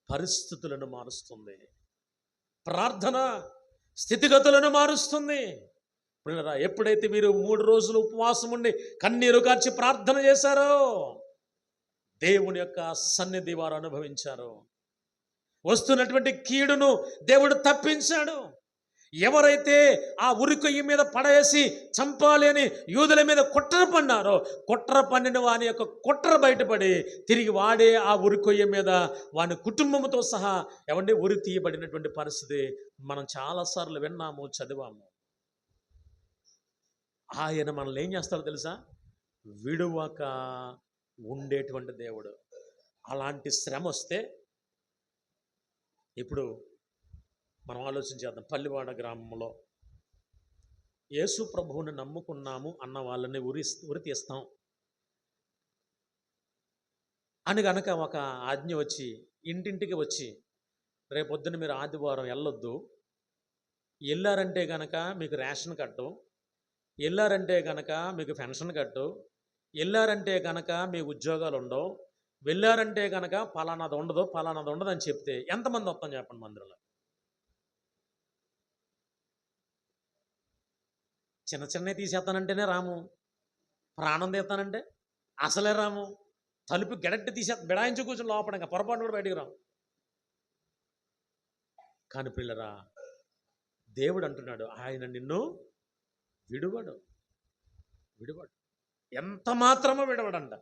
పరిస్థితులను మారుస్తుంది, ప్రార్థన స్థితిగతులను మారుస్తుంది. ఎప్పుడైతే మీరు 3 రోజులు ఉపవాసం ఉండి కన్నీరు కార్చి ప్రార్థన చేశారో దేవుని యొక్క సన్నిధి వారు అనుభవించారు. వస్తున్నటువంటి కీడును దేవుడు తప్పించాడు. ఎవరైతే ఆ ఉరికొయ్యి మీద పడేసి చంపాలి అని యూదుల మీద కుట్ర పన్నారో, కుట్ర పన్నిన వాని యొక్క కుట్ర బయటపడి తిరిగి వాడే ఆ ఉరికొయ్య మీద వాని కుటుంబంతో సహా ఉరి తీయబడినటువంటి పరిస్థితి మనం చాలాసార్లు విన్నాము, చదివాము. ఆయన మనల్ని ఏం చేస్తాడో తెలుసా? విడువక ఉండేటువంటి దేవుడు. అలాంటి శ్రమ వస్తే ఇప్పుడు మనం ఆలోచించేద్దాం. పల్లివాడ గ్రామంలో యేసు ప్రభువుని నమ్ముకున్నాము అన్న వాళ్ళని ఉరి తీస్తాం అని గనక ఒక ఆజ్ఞ వచ్చి ఇంటింటికి వచ్చి, రేపొద్దున మీరు ఆదివారం వెళ్ళొద్దు, వెళ్ళారంటే గనక మీకు రేషన్ కట్టు, వెళ్ళారంటే గనక మీకు పెన్షన్ కట్టు, వెళ్ళారంటే గనక మీ ఉద్యోగాలు ఉండవు, వెళ్ళారంటే గనక పలానాది ఉండదు అని చెప్తే ఎంతమంది వస్తాం చెప్పండి మందిరంలో? చిన్నవి తీసేస్తానంటేనే రాము, ప్రాణం తీస్తానంటే అసలే రాము, తలుపు గెడట్టి బిడాయించి కూర్చొని లోపల ఇంకా పొరపాటు కూడా బయటికి రాము. కానీ పిల్లరా, దేవుడు అంటున్నాడు ఆయన నిన్ను విడువడు, ఎంత మాత్రమో విడవడంట.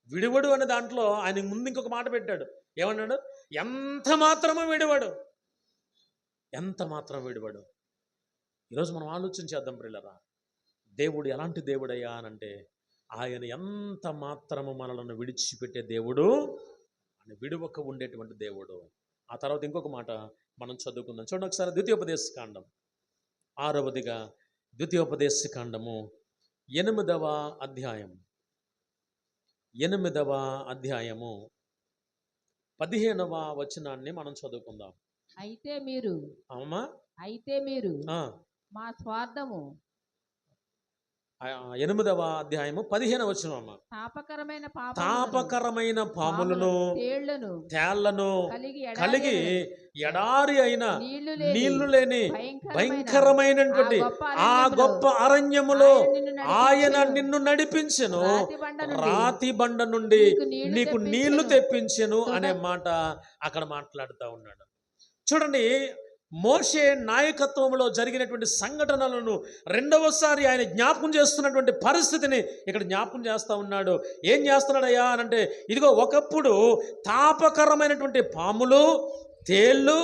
విడివడు అనే దాంట్లో ఆయన ముందు ఇంకొక మాట పెట్టాడు. ఏమన్నాడు? ఎంత మాత్రమో విడివడు, ఎంత మాత్రం విడివడు. ఈరోజు మనం ఆలోచన చేద్దాం ప్రియులారా, దేవుడు ఎలాంటి దేవుడయ్యా అనంటే ఆయన ఎంత మాత్రము మనలను విడిచిపెట్టే దేవుడు, ఆయన విడువక ఉండేటువంటి దేవుడు. ఆ తర్వాత ఇంకొక మాట మనం చదువుకుందాం. చూడండి ఒకసారి ద్వితీయోపదేశకాండం 6వదిగా ద్వితీయోపదేశకాండము 8వ అధ్యాయము 15వ వచనాన్ని మనం చదువుకుందాం. అయితే మీరు అమ్మా మా స్వార్థము 8వ అధ్యాయము 15వ వచనం అమ్మ. తాపకరమైన పాములను తేళ్లను కలిగి ఎడారి అయిన నీళ్లు లేని భయంకరమైనటువంటి ఆ గొప్ప అరణ్యములో ఆయన నిన్ను నడిపించెను, రాతి బండ నుండి నీకు నీళ్లు తెప్పించెను అనే మాట అక్కడ మాట్లాడుతూ ఉన్నాడు. చూడండి, మోషే నాయకత్వంలో జరిగినటువంటి సంఘటనలను రెండవసారి ఆయన జ్ఞాపకం చేస్తున్నటువంటి పరిస్థితిని ఇక్కడ జ్ఞాపకం చేస్తూ ఉన్నాడు. ఏం చేస్తున్నాడయ్యా అనంటే, ఇదిగో ఒకప్పుడు తాపకరమైనటువంటి పాములు తేళ్లు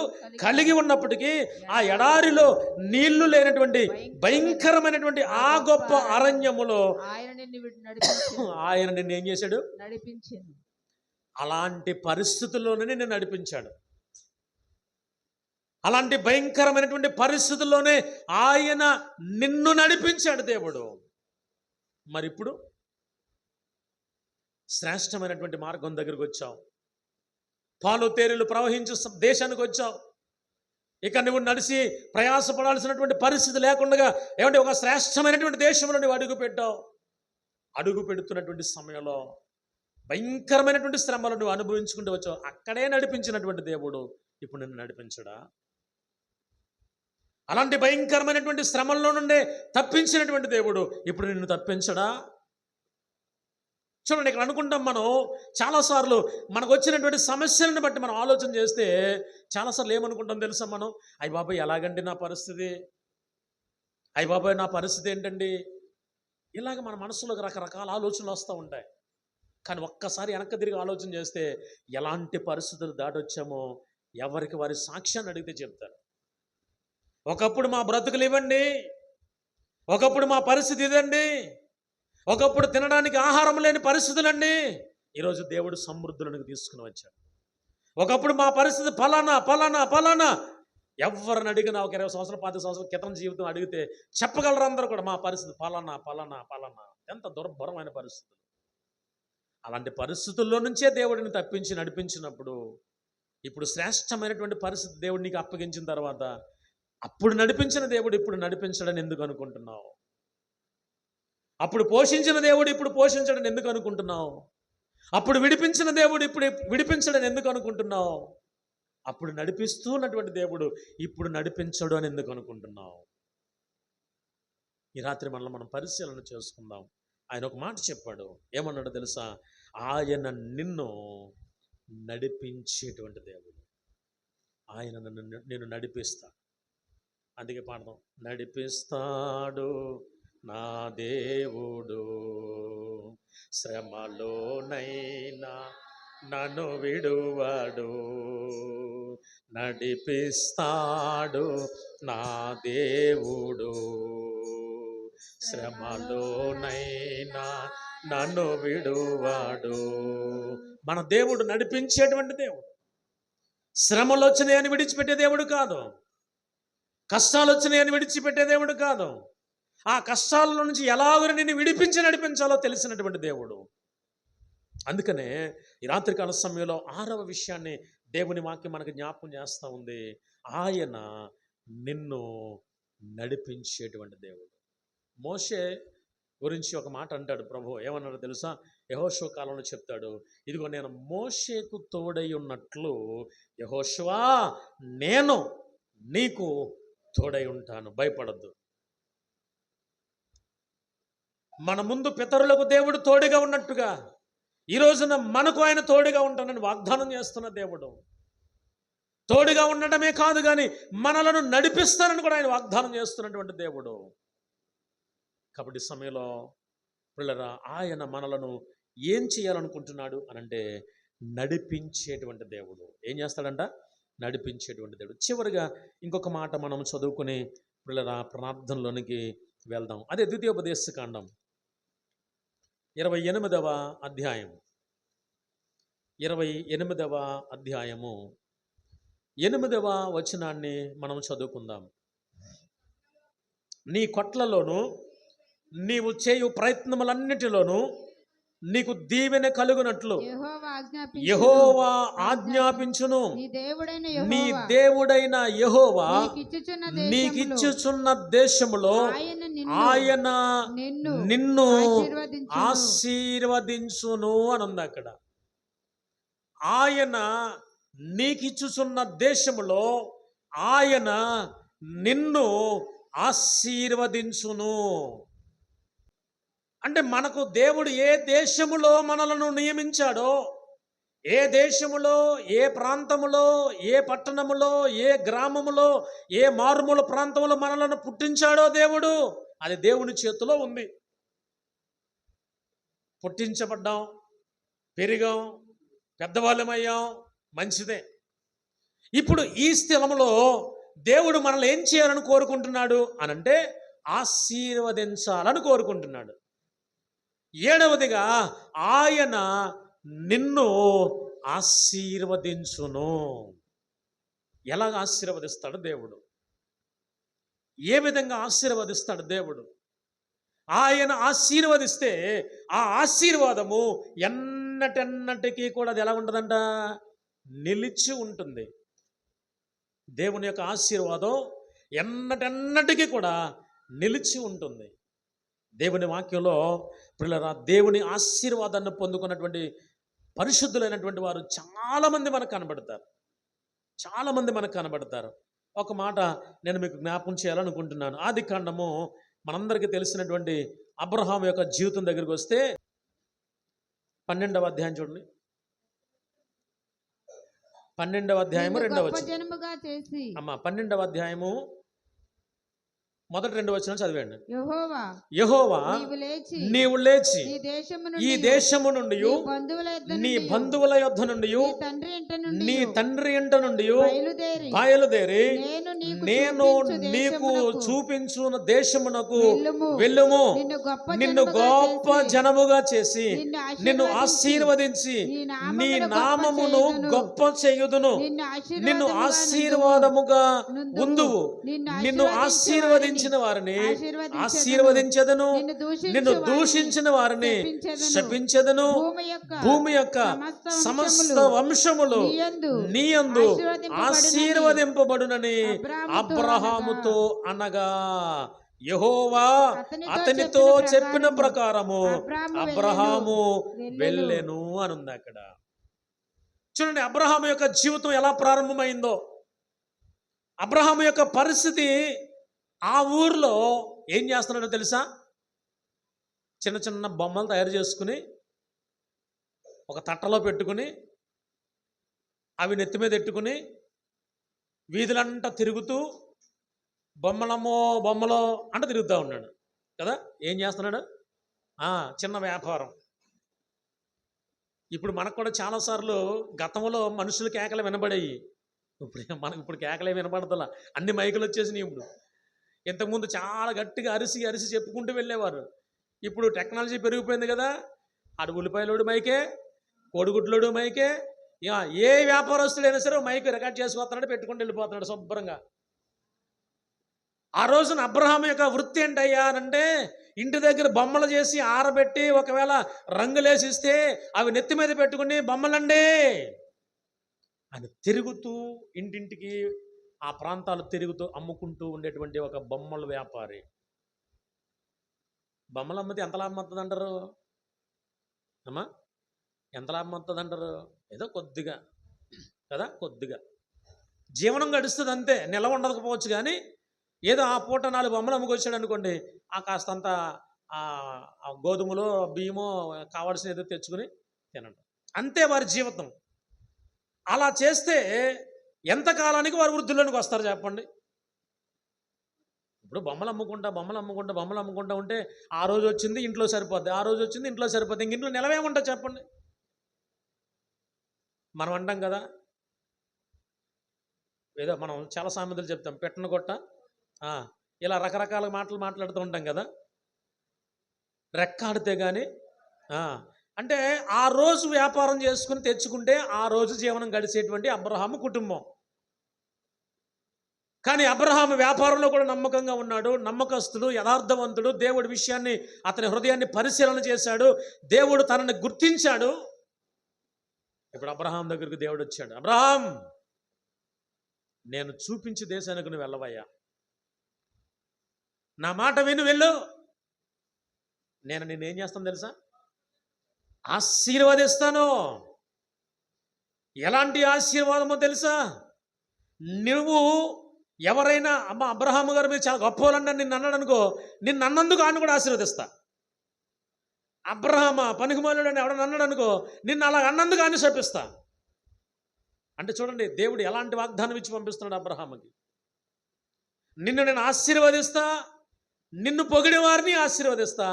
కలిగి ఉన్నప్పటికీ ఆ ఎడారిలో నీళ్లు లేనటువంటి భయంకరమైనటువంటి ఆ గొప్ప అరణ్యములో ఆయన నిన్ను ఏం చేశాడు? నడిపించాడు. అలాంటి పరిస్థితుల్లోనే నిన్ను నడిపించాడు. అలాంటి భయంకరమైనటువంటి పరిస్థితుల్లోనే ఆయన నిన్ను నడిపించాడు దేవుడు. మరి ఇప్పుడు శ్రేష్టమైనటువంటి మార్గం దగ్గరికి వచ్చావు, పాలు తేనెలు ప్రవహించే దేశానికి వచ్చావు. ఇక నువ్వు నడిచి ప్రయాసపడాల్సినటువంటి పరిస్థితి లేకుండా ఏమంటే ఒక శ్రేష్టమైనటువంటి దేశంలో నువ్వు అడుగు పెట్టావు. అడుగు పెడుతున్నటువంటి సమయంలో భయంకరమైనటువంటి శ్రమలు నువ్వు అనుభవించుకుంటూ వచ్చావు. అక్కడే నడిపించినటువంటి దేవుడు ఇప్పుడు నిన్ను నడిపించడా? అలాంటి భయంకరమైనటువంటి శ్రమల్లో నుండే తప్పించినటువంటి దేవుడు ఇప్పుడు నిన్ను తప్పించడా? చూడండి, ఇక్కడ అనుకుంటాం మనం చాలాసార్లు మనకు వచ్చినటువంటి సమస్యలను బట్టి మనం ఆలోచన చేస్తే చాలాసార్లు ఏమనుకుంటాం తెలుసా? మనం అయ్య బాబాయ్ ఎలాగండి నా పరిస్థితి, అయ్య బాబాయ్ నా పరిస్థితి ఏంటండి, ఇలాగ మన మనసులోకి రకరకాల ఆలోచనలు వస్తూ ఉంటాయి. కానీ ఒక్కసారి వెనక్కి తిరిగి ఆలోచన చేస్తే ఎలాంటి పరిస్థితులు దాటొచ్చామో ఎవరికి వారి సాక్ష్యాన్ని అడిగితే చెప్తారు. ఒకప్పుడు మా బ్రతుకులు ఇవ్వండి, ఒకప్పుడు మా పరిస్థితి ఇదండి, ఒకప్పుడు తినడానికి ఆహారం లేని పరిస్థితులండి, ఈరోజు దేవుడు సమృద్ధులను తీసుకుని వచ్చాడు. ఒకప్పుడు మా పరిస్థితి ఫలానా ఫలానా ఫలానా. ఎవరిని అడిగినా ఒక 20 సంవత్సరాలు 50 సంవత్సరాల క్రితం జీవితం అడిగితే చెప్పగలరు అందరూ కూడా, మా పరిస్థితి ఫలానా ఫలానా ఫలానా. ఎంత దుర్భరమైన పరిస్థితులు. అలాంటి పరిస్థితుల్లో నుంచే దేవుడిని తప్పించి నడిపించినప్పుడు ఇప్పుడు శ్రేష్టమైనటువంటి పరిస్థితి దేవుడు నీకు అప్పగించిన తర్వాత అప్పుడు నడిపించిన దేవుడు ఇప్పుడు నడిపించడని ఎందుకు అనుకుంటున్నావు? అప్పుడు పోషించిన దేవుడు ఇప్పుడు పోషించడని ఎందుకు అనుకుంటున్నావు? అప్పుడు విడిపించిన దేవుడు ఇప్పుడు విడిపించడని ఎందుకు అనుకుంటున్నావు? అప్పుడు నడిపిస్తున్నటువంటి దేవుడు ఇప్పుడు నడిపించడు అని ఎందుకు అనుకుంటున్నావు? ఈ రాత్రి మనం పరిశీలన చేసుకుందాం. ఆయన ఒక మాట చెప్పాడు. ఏమన్నాడో తెలుసా? ఆయన నిన్ను నడిపించేటువంటి దేవుడు. ఆయన నిన్ను నడిపిస్తాడు. అందుకే పాడదాం, నడిపిస్తాడు నా దేవుడు, శ్రమలోనైనా నన్ను విడువడు, నడిపిస్తాడు నా దేవుడు, శ్రమలోనైనా నన్ను విడువాడు. మన దేవుడు నడిపించేటువంటి దేవుడు. శ్రమలు వచ్చినాయని విడిచిపెట్టే దేవుడు కాదు, కష్టాలు వచ్చినాయని విడిచిపెట్టే దేవుడు కాదు. ఆ కష్టాల నుంచి ఎలాగో నిన్ను విడిపించి నడిపించాలో తెలిసినటువంటి దేవుడు. అందుకనే ఈ రాత్రికాల సమయంలో 6వ విషయాన్ని దేవుని వాక్యం మనకు జ్ఞాపకం చేస్తూ ఉంది. ఆయన నిన్ను నడిపించేటువంటి దేవుడు. మోషే గురించి ఒక మాట అంటాడు ప్రభు. ఏమన్నాడు తెలుసా? యెహోషువ కాలంలో చెప్తాడు, ఇదిగో నేను మోషేకు తోడై ఉన్నట్లు యెహోషువా నేను నీకు తోడై ఉంటాను, భయపడద్దు. మన ముందు పితరులకు దేవుడు తోడుగా ఉన్నట్టుగా ఈ రోజున మనకు ఆయన తోడుగా ఉంటానని వాగ్దానం చేస్తున్న దేవుడు. తోడుగా ఉండటమే కాదు కానీ మనలను నడిపిస్తానని కూడా ఆయన వాగ్దానం చేస్తున్నటువంటి దేవుడు. కాబట్టి సమయంలో పిల్లరా, ఆయన మనలను ఏం చేయాలనుకుంటున్నాడు అనంటే నడిపించేటువంటి దేవుడు. ఏం చేస్తాడంట? నడిపించేటువంటి దేవుడు. చివరిగా ఇంకొక మాట మనం చదువుకుని పిల్లల ప్రార్థనలోనికి వెళ్దాం. అదే ద్వితీయోపదేశకాండం 28వ అధ్యాయం 28వ అధ్యాయము 8వ వచనాన్ని మనం చదువుకుందాం. నీ కొట్లలోను నీవు చేయు ప్రయత్నములన్నిటిలోనూ నీకు దీవెన కలుగునట్లు యెహోవా ఆజ్ఞాపించును. నీ దేవుడైన యెహోవా నీకిచ్చుచున్న దేశములో ఆయన నిన్ను ఆశీర్వదించును అని ఉంది అక్కడ. ఆయన నీకిచ్చుచున్న దేశములో ఆయన నిన్ను ఆశీర్వదించును. అంటే మనకు దేవుడు ఏ దేశములో మనలను నియమించాడో, ఏ దేశములో, ఏ ప్రాంతములో, ఏ పట్టణములో, ఏ గ్రామములో, ఏ మారుమూల ప్రాంతంలో మనలను పుట్టించాడో దేవుడు, అది దేవుని చేతిలో ఉంది. పుట్టించబడ్డాం, పెరిగాం, పెద్దవాళ్ళమయ్యాం, మంచిదే. ఇప్పుడు ఈ స్థలంలో దేవుడు మనల్ని ఏం చేయాలని కోరుకుంటున్నాడు అనంటే ఆశీర్వదించాలని కోరుకుంటున్నాడు. 7వదిగా ఆయన నిన్ను ఆశీర్వదించును. ఎలాగ ఆశీర్వదిస్తాడు దేవుడు? ఏ విధంగా ఆశీర్వదిస్తాడు దేవుడు? ఆయన ఆశీర్వదిస్తే ఆ ఆశీర్వాదము ఎన్నటెన్నటికీ కూడా అది ఎలా ఉంటుందంట? నిలిచి ఉంటుంది. దేవుని యొక్క ఆశీర్వాదం ఎన్నటెన్నటికీ కూడా నిలిచి ఉంటుంది. దేవుని వాక్యంలో పిల్లరా, దేవుని ఆశీర్వాదాన్ని పొందుకున్నటువంటి పరిశుద్ధులైనటువంటి వారు చాలామంది మనకు కనబడతారు. చాలామంది మనకు కనబడతారు. ఒక మాట నేను మీకు జ్ఞాపకం చేయాలనుకుంటున్నాను. ఆదికాండము మనందరికీ తెలిసినటువంటి అబ్రహాము యొక్క జీవితం దగ్గరికి వస్తే 12వ అధ్యాయం చూడండి. 12వ అధ్యాయము 2వ వచనం. అమ్మా 12వ అధ్యాయము మొదటి 2 వచనాలు చదివండి. యెహోవా నీవు లేచి ఈ దేశము నుండి నీ బంధువుల యొద్ద నుండి నీ తండ్రి ఇంట నుండి బయలుదేరి నేను నీకు చూపించున్న దేశమునకు వెళ్ళుము. నిన్ను గొప్ప జనముగా చేసి నిన్ను ఆశీర్వదించి నీ నామమును గొప్ప చేయుదును. నిన్ను ఆశీర్వాదముగా ఉందువు. నిన్ను ఆశీర్వదించి వారిని ఆశీర్వదించెదను, నిన్ను దూషించిన వారిని శపించెదను. భూమి యొక్క సమస్త వంశములు నీయందు ఆశీర్వదింపబడునని అబ్రహాముతో అనగా యెహోవా అతనితో చెప్పిన ప్రకారము అబ్రహాము వెళ్ళెను అని ఉంది అక్కడ. చూడండి, అబ్రహాము యొక్క జీవితం ఎలా ప్రారంభమైందో. అబ్రహాము యొక్క పరిస్థితి, ఆ ఊర్లో ఏం చేస్తున్నాడో తెలుసా? చిన్న చిన్న బొమ్మలు తయారు చేసుకుని ఒక తట్టలో పెట్టుకుని అవి నెత్తి మీద పెట్టుకుని వీధులంతా తిరుగుతూ బొమ్మలో అంట తిరుగుతూ ఉన్నాడు కదా. ఏం చేస్తున్నాడు? చిన్న వ్యాపారం. ఇప్పుడు మనకు కూడా చాలాసార్లు గతంలో మనుషులు కేకలు వినబడేవి. ఇప్పుడు కేకలే వినపడతలా, అన్ని మైకులు వచ్చేసినాయి. ఇప్పుడు ఇంతకుముందు చాలా గట్టిగా అరిసి చెప్పుకుంటూ వెళ్ళేవారు. ఇప్పుడు టెక్నాలజీ పెరిగిపోయింది కదా. అటు ఉల్లిపాయలోడు మైకే, కోడిగుడ్లోడు మైకే, ఏ వ్యాపారస్తుడైనా సరే మైక్ రికార్డ్ చేసుకొస్తున్నాడు, పెట్టుకుంటూ వెళ్ళిపోతున్నాడు శుభ్రంగా. ఆ రోజున అబ్రహాము యొక్క వృత్తి ఏంటయ్యా అంటే ఇంటి దగ్గర బొమ్మలు చేసి ఆరబెట్టి ఒకవేళ రంగులేసిస్తే అవి నెత్తి మీద పెట్టుకుని బొమ్మలండి అని తిరుగుతూ ఇంటింటికి ఆ ప్రాంతాలు తిరుగుతూ అమ్ముకుంటూ ఉండేటువంటి ఒక బొమ్మల వ్యాపారి. బొమ్మలు అమ్మితే ఎంత లాభం వస్తుంది అంటారు అమ్మా? ఎంత లాభం వస్తుంది అంటారు? ఏదో కొద్దిగా కదా, కొద్దిగా జీవనం గడుస్తుంది అంతే. నిలవ ఉండకపోవచ్చు కానీ ఏదో ఆ పూట 4 బొమ్మలు అమ్ముకొచ్చాడు అనుకోండి, ఆ కాస్తంత గోధుమలో బియ్యమో కావాల్సిన ఏదో తెచ్చుకుని తినండి, అంతే వారి జీవితం. అలా చేస్తే ఎంతకాలానికి వారు వృద్ధుల్లోనికి వస్తారు చెప్పండి? ఇప్పుడు బొమ్మలు అమ్ముకుంటా ఉంటే ఆ రోజు వచ్చింది ఇంట్లో సరిపోద్ది, ఆ రోజు వచ్చింది ఇంట్లో సరిపోద్ది, ఇంక ఇంట్లో నిలవేముంటా చెప్పండి. మనం అంటాం కదా, ఏదో మనం చాలా సామెతలు చెప్తాం, పెట్టను కొట్ట ఇలా రకరకాల మాటలు మాట్లాడుతూ ఉంటాం కదా, రెక్కాడితే కానీ అంటే ఆ రోజు వ్యాపారం చేసుకుని తెచ్చుకుంటే ఆ రోజు జీవనం గడిచేటువంటి అబ్రహాము కుటుంబం. కానీ అబ్రహాము వ్యాపారంలో కూడా నమ్మకంగా ఉన్నాడు, నమ్మకస్తుడు, యథార్థవంతుడు, దేవుడి విషయాన్ని అతని హృదయాన్ని పరిశీలన చేశాడు, దేవుడు తనని గుర్తించాడు. ఇప్పుడు అబ్రహాం దగ్గరికి దేవుడు వచ్చాడు, అబ్రహాం నేను చూపించి దేశానికి నువ్వు వెళ్ళవయ్యా, నా మాట విను, వెళ్ళు, నేను నిన్నేం చేస్తాను తెలుసా, ఆశీర్వదిస్తాను. ఎలాంటి ఆశీర్వాదమో తెలుసా, నువ్వు ఎవరైనా అమ్మ అబ్రహాము గారు మీరు చాలా గొప్పవాళ్ళని నిన్ను అన్నాడు అనుకో, నిన్ను అన్నందుకు ఆయన కూడా ఆశీర్వదిస్తా. అబ్రహామా పనికిమాలుడు అని ఎవడని అన్నాడు అనుకో, నిన్ను అలా అన్నందుకు ఆయన శపిస్తా. అంటే చూడండి దేవుడు ఎలాంటి వాగ్దానం ఇచ్చి పంపిస్తున్నాడు అబ్రహాముకి. నిన్ను నేను ఆశీర్వదిస్తా, నిన్ను పొగిడిన వారిని ఆశీర్వదిస్తా,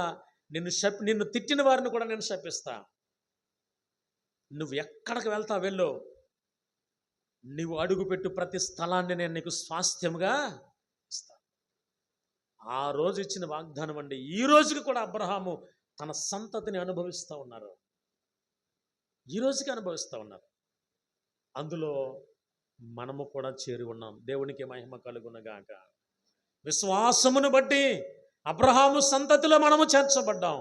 నిన్ను తిట్టిన వారిని కూడా నేను శపిస్తా. నువ్వు ఎక్కడికి వెళ్తా వెళ్ళు, నువ్వు అడుగుపెట్టు ప్రతి స్థలాన్ని నేను నీకు స్వాస్థ్యముగా ఇస్తా. ఆ రోజు ఇచ్చిన వాగ్దానం అండి ఈ రోజుకి కూడా అబ్రహాము తన సంతతిని అనుభవిస్తూ ఉన్నారు, ఈ రోజుకి అనుభవిస్తూ ఉన్నారు. అందులో మనము కూడా చేరి ఉన్నాం. దేవునికి మహిమ కలుగునగాక. విశ్వాసమును బట్టి అబ్రహాము సంతతిలో మనము చేర్చబడ్డాం.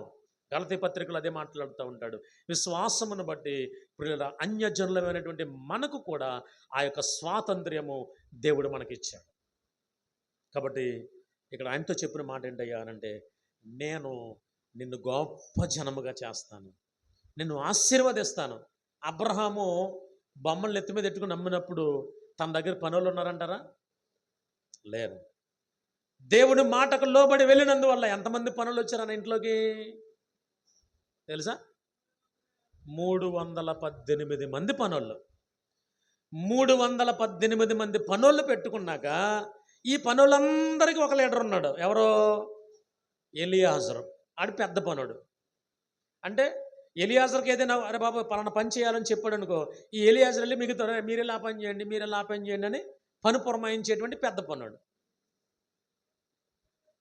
గలతీ పత్రికలు అదే మాట్లాడుతూ ఉంటాడు. విశ్వాసమును బట్టి ప్రియుల అన్యజనులమైనటువంటి మనకు కూడా ఆ యొక్క స్వాతంత్ర్యము దేవుడు మనకిచ్చాడు. కాబట్టి ఇక్కడ ఆయనతో చెప్పిన మాట ఏంటయ్యా అనంటే, నేను నిన్ను గొప్ప జనముగా చేస్తాను, నిన్ను ఆశీర్వదిస్తాను. అబ్రహాము బొమ్మలు నెత్తి మీద ఎట్టుకుని నమ్మినప్పుడు తన దగ్గర పనులు ఉన్నారంటారా? లేరు. దేవుని మాటకు లోబడి వెళ్ళినందువల్ల ఎంతమంది పనులు వచ్చారన్న ఇంట్లోకి తెలుసా? 318 మంది పనులు. 318 మంది పనులు పెట్టుకున్నాక ఈ పనులందరికీ ఒక లీడర్ ఉన్నాడు. ఎవరో? ఎలియాజరు. ఆడు పెద్ద పనుడు. అంటే ఎలియాజర్కి ఏదైనా అరే బాబు పలానా పని చేయాలని చెప్పాడు అనుకో, ఈ ఎలియాజర్ వెళ్ళి మిగతా మీరెలా పని చేయండి, మీరెలా పని చేయండి అని పని పురమాయించేటువంటి పెద్ద పనుడు.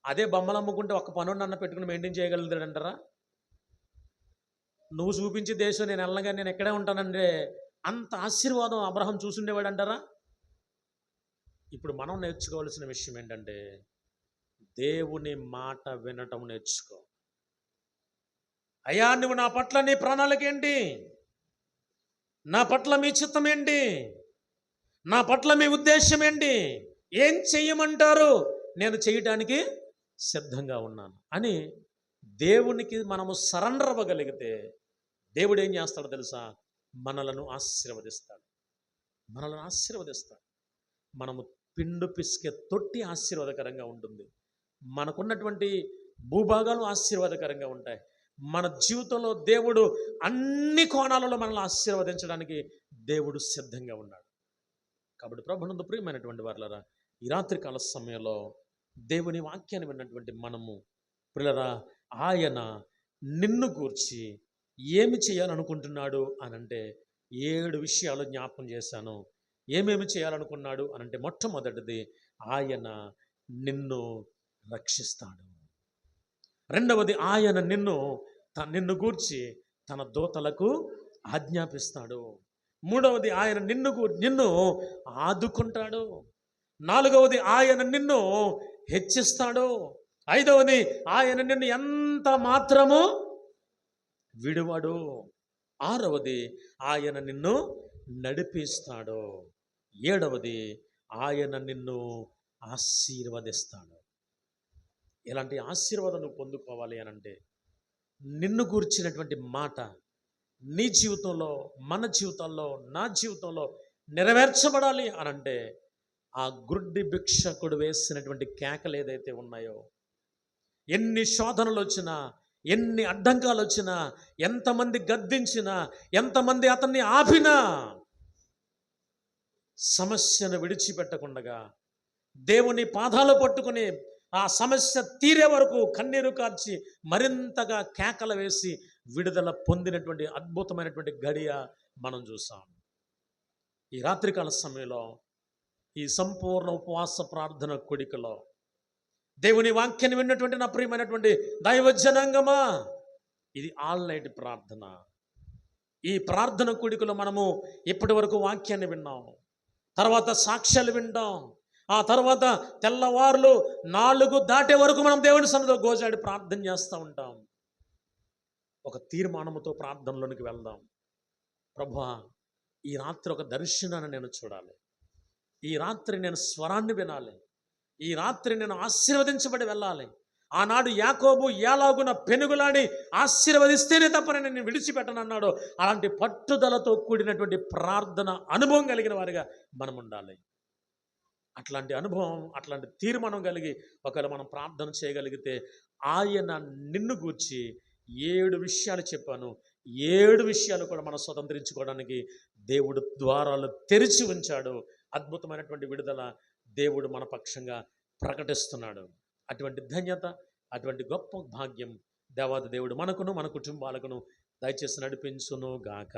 అదే బొమ్మలు అమ్ముకుంటే ఒక్క పనుడు అన్న పెట్టుకుని మెయింటైన్ చేయగలుగుతాడంటారా? నువ్వు చూపించే దేశం నేను వెళ్ళగా నేను ఎక్కడే ఉంటానంటే అంత ఆశీర్వాదం అబ్రహాం చూసుండేవాడు అంటారా? ఇప్పుడు మనం నేర్చుకోవాల్సిన విషయం ఏంటంటే, దేవుని మాట వినటం నేర్చుకో. అయ్యా నువ్వు నా పట్ల నీ ప్రణాళిక ఏంటి, నా పట్ల మీ చిత్తం ఏంటి, నా పట్ల మీ ఉద్దేశం ఏంటి, ఏం చెయ్యమంటారు, నేను చేయటానికి సిద్ధంగా ఉన్నాను అని దేవునికి మనము సరెండర్ అవ్వగలిగితే దేవుడు ఏం చేస్తాడో తెలుసా? మనలను ఆశీర్వదిస్తాడు, మనలను ఆశీర్వదిస్తాడు. మనము పిండు పిసికే తొట్టి ఆశీర్వాదకరంగా ఉంటుంది, మనకున్నటువంటి భూభాగాలు ఆశీర్వాదకరంగా ఉంటాయి. మన జీవితంలో దేవుడు అన్ని కోణాలలో మనల్ని ఆశీర్వదించడానికి దేవుడు సిద్ధంగా ఉన్నాడు. కాబట్టి ప్రభునందు ప్రియమైనటువంటి వారలారా, ఈ రాత్రికాల సమయంలో దేవుని వాక్యాన్ని విన్నటువంటి మనము ప్రియులారా, ఆయన నిన్ను గూర్చి ఏమి చేయాలనుకుంటున్నాడు అనంటే 7 విషయాలు జ్ఞాపకం చేశాను. ఏమేమి చేయాలనుకున్నాడు అనంటే, మొట్టమొదటిది ఆయన నిన్ను రక్షిస్తాడు. రెండవది ఆయన నిన్ను గూర్చి తన దూతలకు ఆజ్ఞాపిస్తాడు. మూడవది ఆయన నిన్ను ఆదుకుంటాడు. నాలుగవది ఆయన నిన్ను హెచ్చిస్తాడు. ఐదవది ఆయన నిన్ను ఎంత మాత్రము విడువడు. ఆరవది ఆయన నిన్ను నడిపిస్తాడు. ఏడవది ఆయన నిన్ను ఆశీర్వదిస్తాడు. ఇలాంటి ఆశీర్వాదం నువ్వు పొందుకోవాలి అనంటే, నిన్ను గూర్చినటువంటి మాట నీ జీవితంలో, మన జీవితాల్లో, నా జీవితంలో నెరవేర్చబడాలి అనంటే, ఆ గుడ్డి భిక్షకుడు వేసినటువంటి కేకలు ఏదైతే ఉన్నాయో, ఎన్ని శోధనలు వచ్చినా, ఎన్ని అడ్డంకాలు వచ్చినా, ఎంతమంది గద్దించినా, ఎంతమంది అతన్ని ఆపినా, సమస్యను విడిచిపెట్టకుండగా దేవుని పాదాలు పట్టుకుని ఆ సమస్య తీరే వరకు కన్నీరు కార్చి మరింతగా కేకలు వేసి విడుదల పొందినటువంటి అద్భుతమైనటువంటి గడియ మనం చూసాం. ఈ రాత్రికాల సమయంలో ఈ సంపూర్ణ ఉపవాస ప్రార్థన కూడికలో దేవుని వాక్యాన్ని విన్నటువంటి నా ప్రియమైనటువంటి దైవజనాంగమా, ఇది ఆల్ నైట్ ప్రార్థన. ఈ ప్రార్థన కూడికలో మనము ఇప్పటి వరకు వాక్యాన్ని విన్నాం, తర్వాత సాక్ష్యాలు వింటాం, ఆ తర్వాత తెల్లవారులు 4 దాటే వరకు మనం దేవుని సన్నిధిలో గోజాడి ప్రార్థన చేస్తూ ఉంటాం. ఒక తీర్మానముతో ప్రార్థనలోనికి వెళ్దాం. ప్రభువా, ఈ రాత్రి ఒక దర్శనాన్ని నేను చూడాలి, ఈ రాత్రి నేను స్వరాన్ని వినాలి, ఈ రాత్రి నేను ఆశీర్వదించబడి వెళ్ళాలి. ఆనాడు యాకోబు ఏలాగున పెనుగులాడి ఆశీర్వదిస్తేనే తప్ప నేను విడిచిపెట్టనన్నాడు. అలాంటి పట్టుదలతో కూడినటువంటి ప్రార్థన అనుభవం కలిగిన వారిగా మనం ఉండాలి. అట్లాంటి అనుభవం, అట్లాంటి తీర్మానం కలిగి ఒకవేళ మనం ప్రార్థన చేయగలిగితే ఆయన నిన్ను గూర్చి 7 విషయాలు చెప్పాను, 7 విషయాలు కూడా మనం స్వతంత్రించుకోవడానికి దేవుడు ద్వారాలు తెరిచి ఉంచాడు. అద్భుతమైనటువంటి విడుదల దేవుడు మన పక్షంగా ప్రకటిస్తున్నాడు. అటువంటి ధన్యత, అటువంటి గొప్ప భాగ్యం దేవాది దేవుడు మనకును మన కుటుంబాలకును దయచేసి నడిపించును గాక.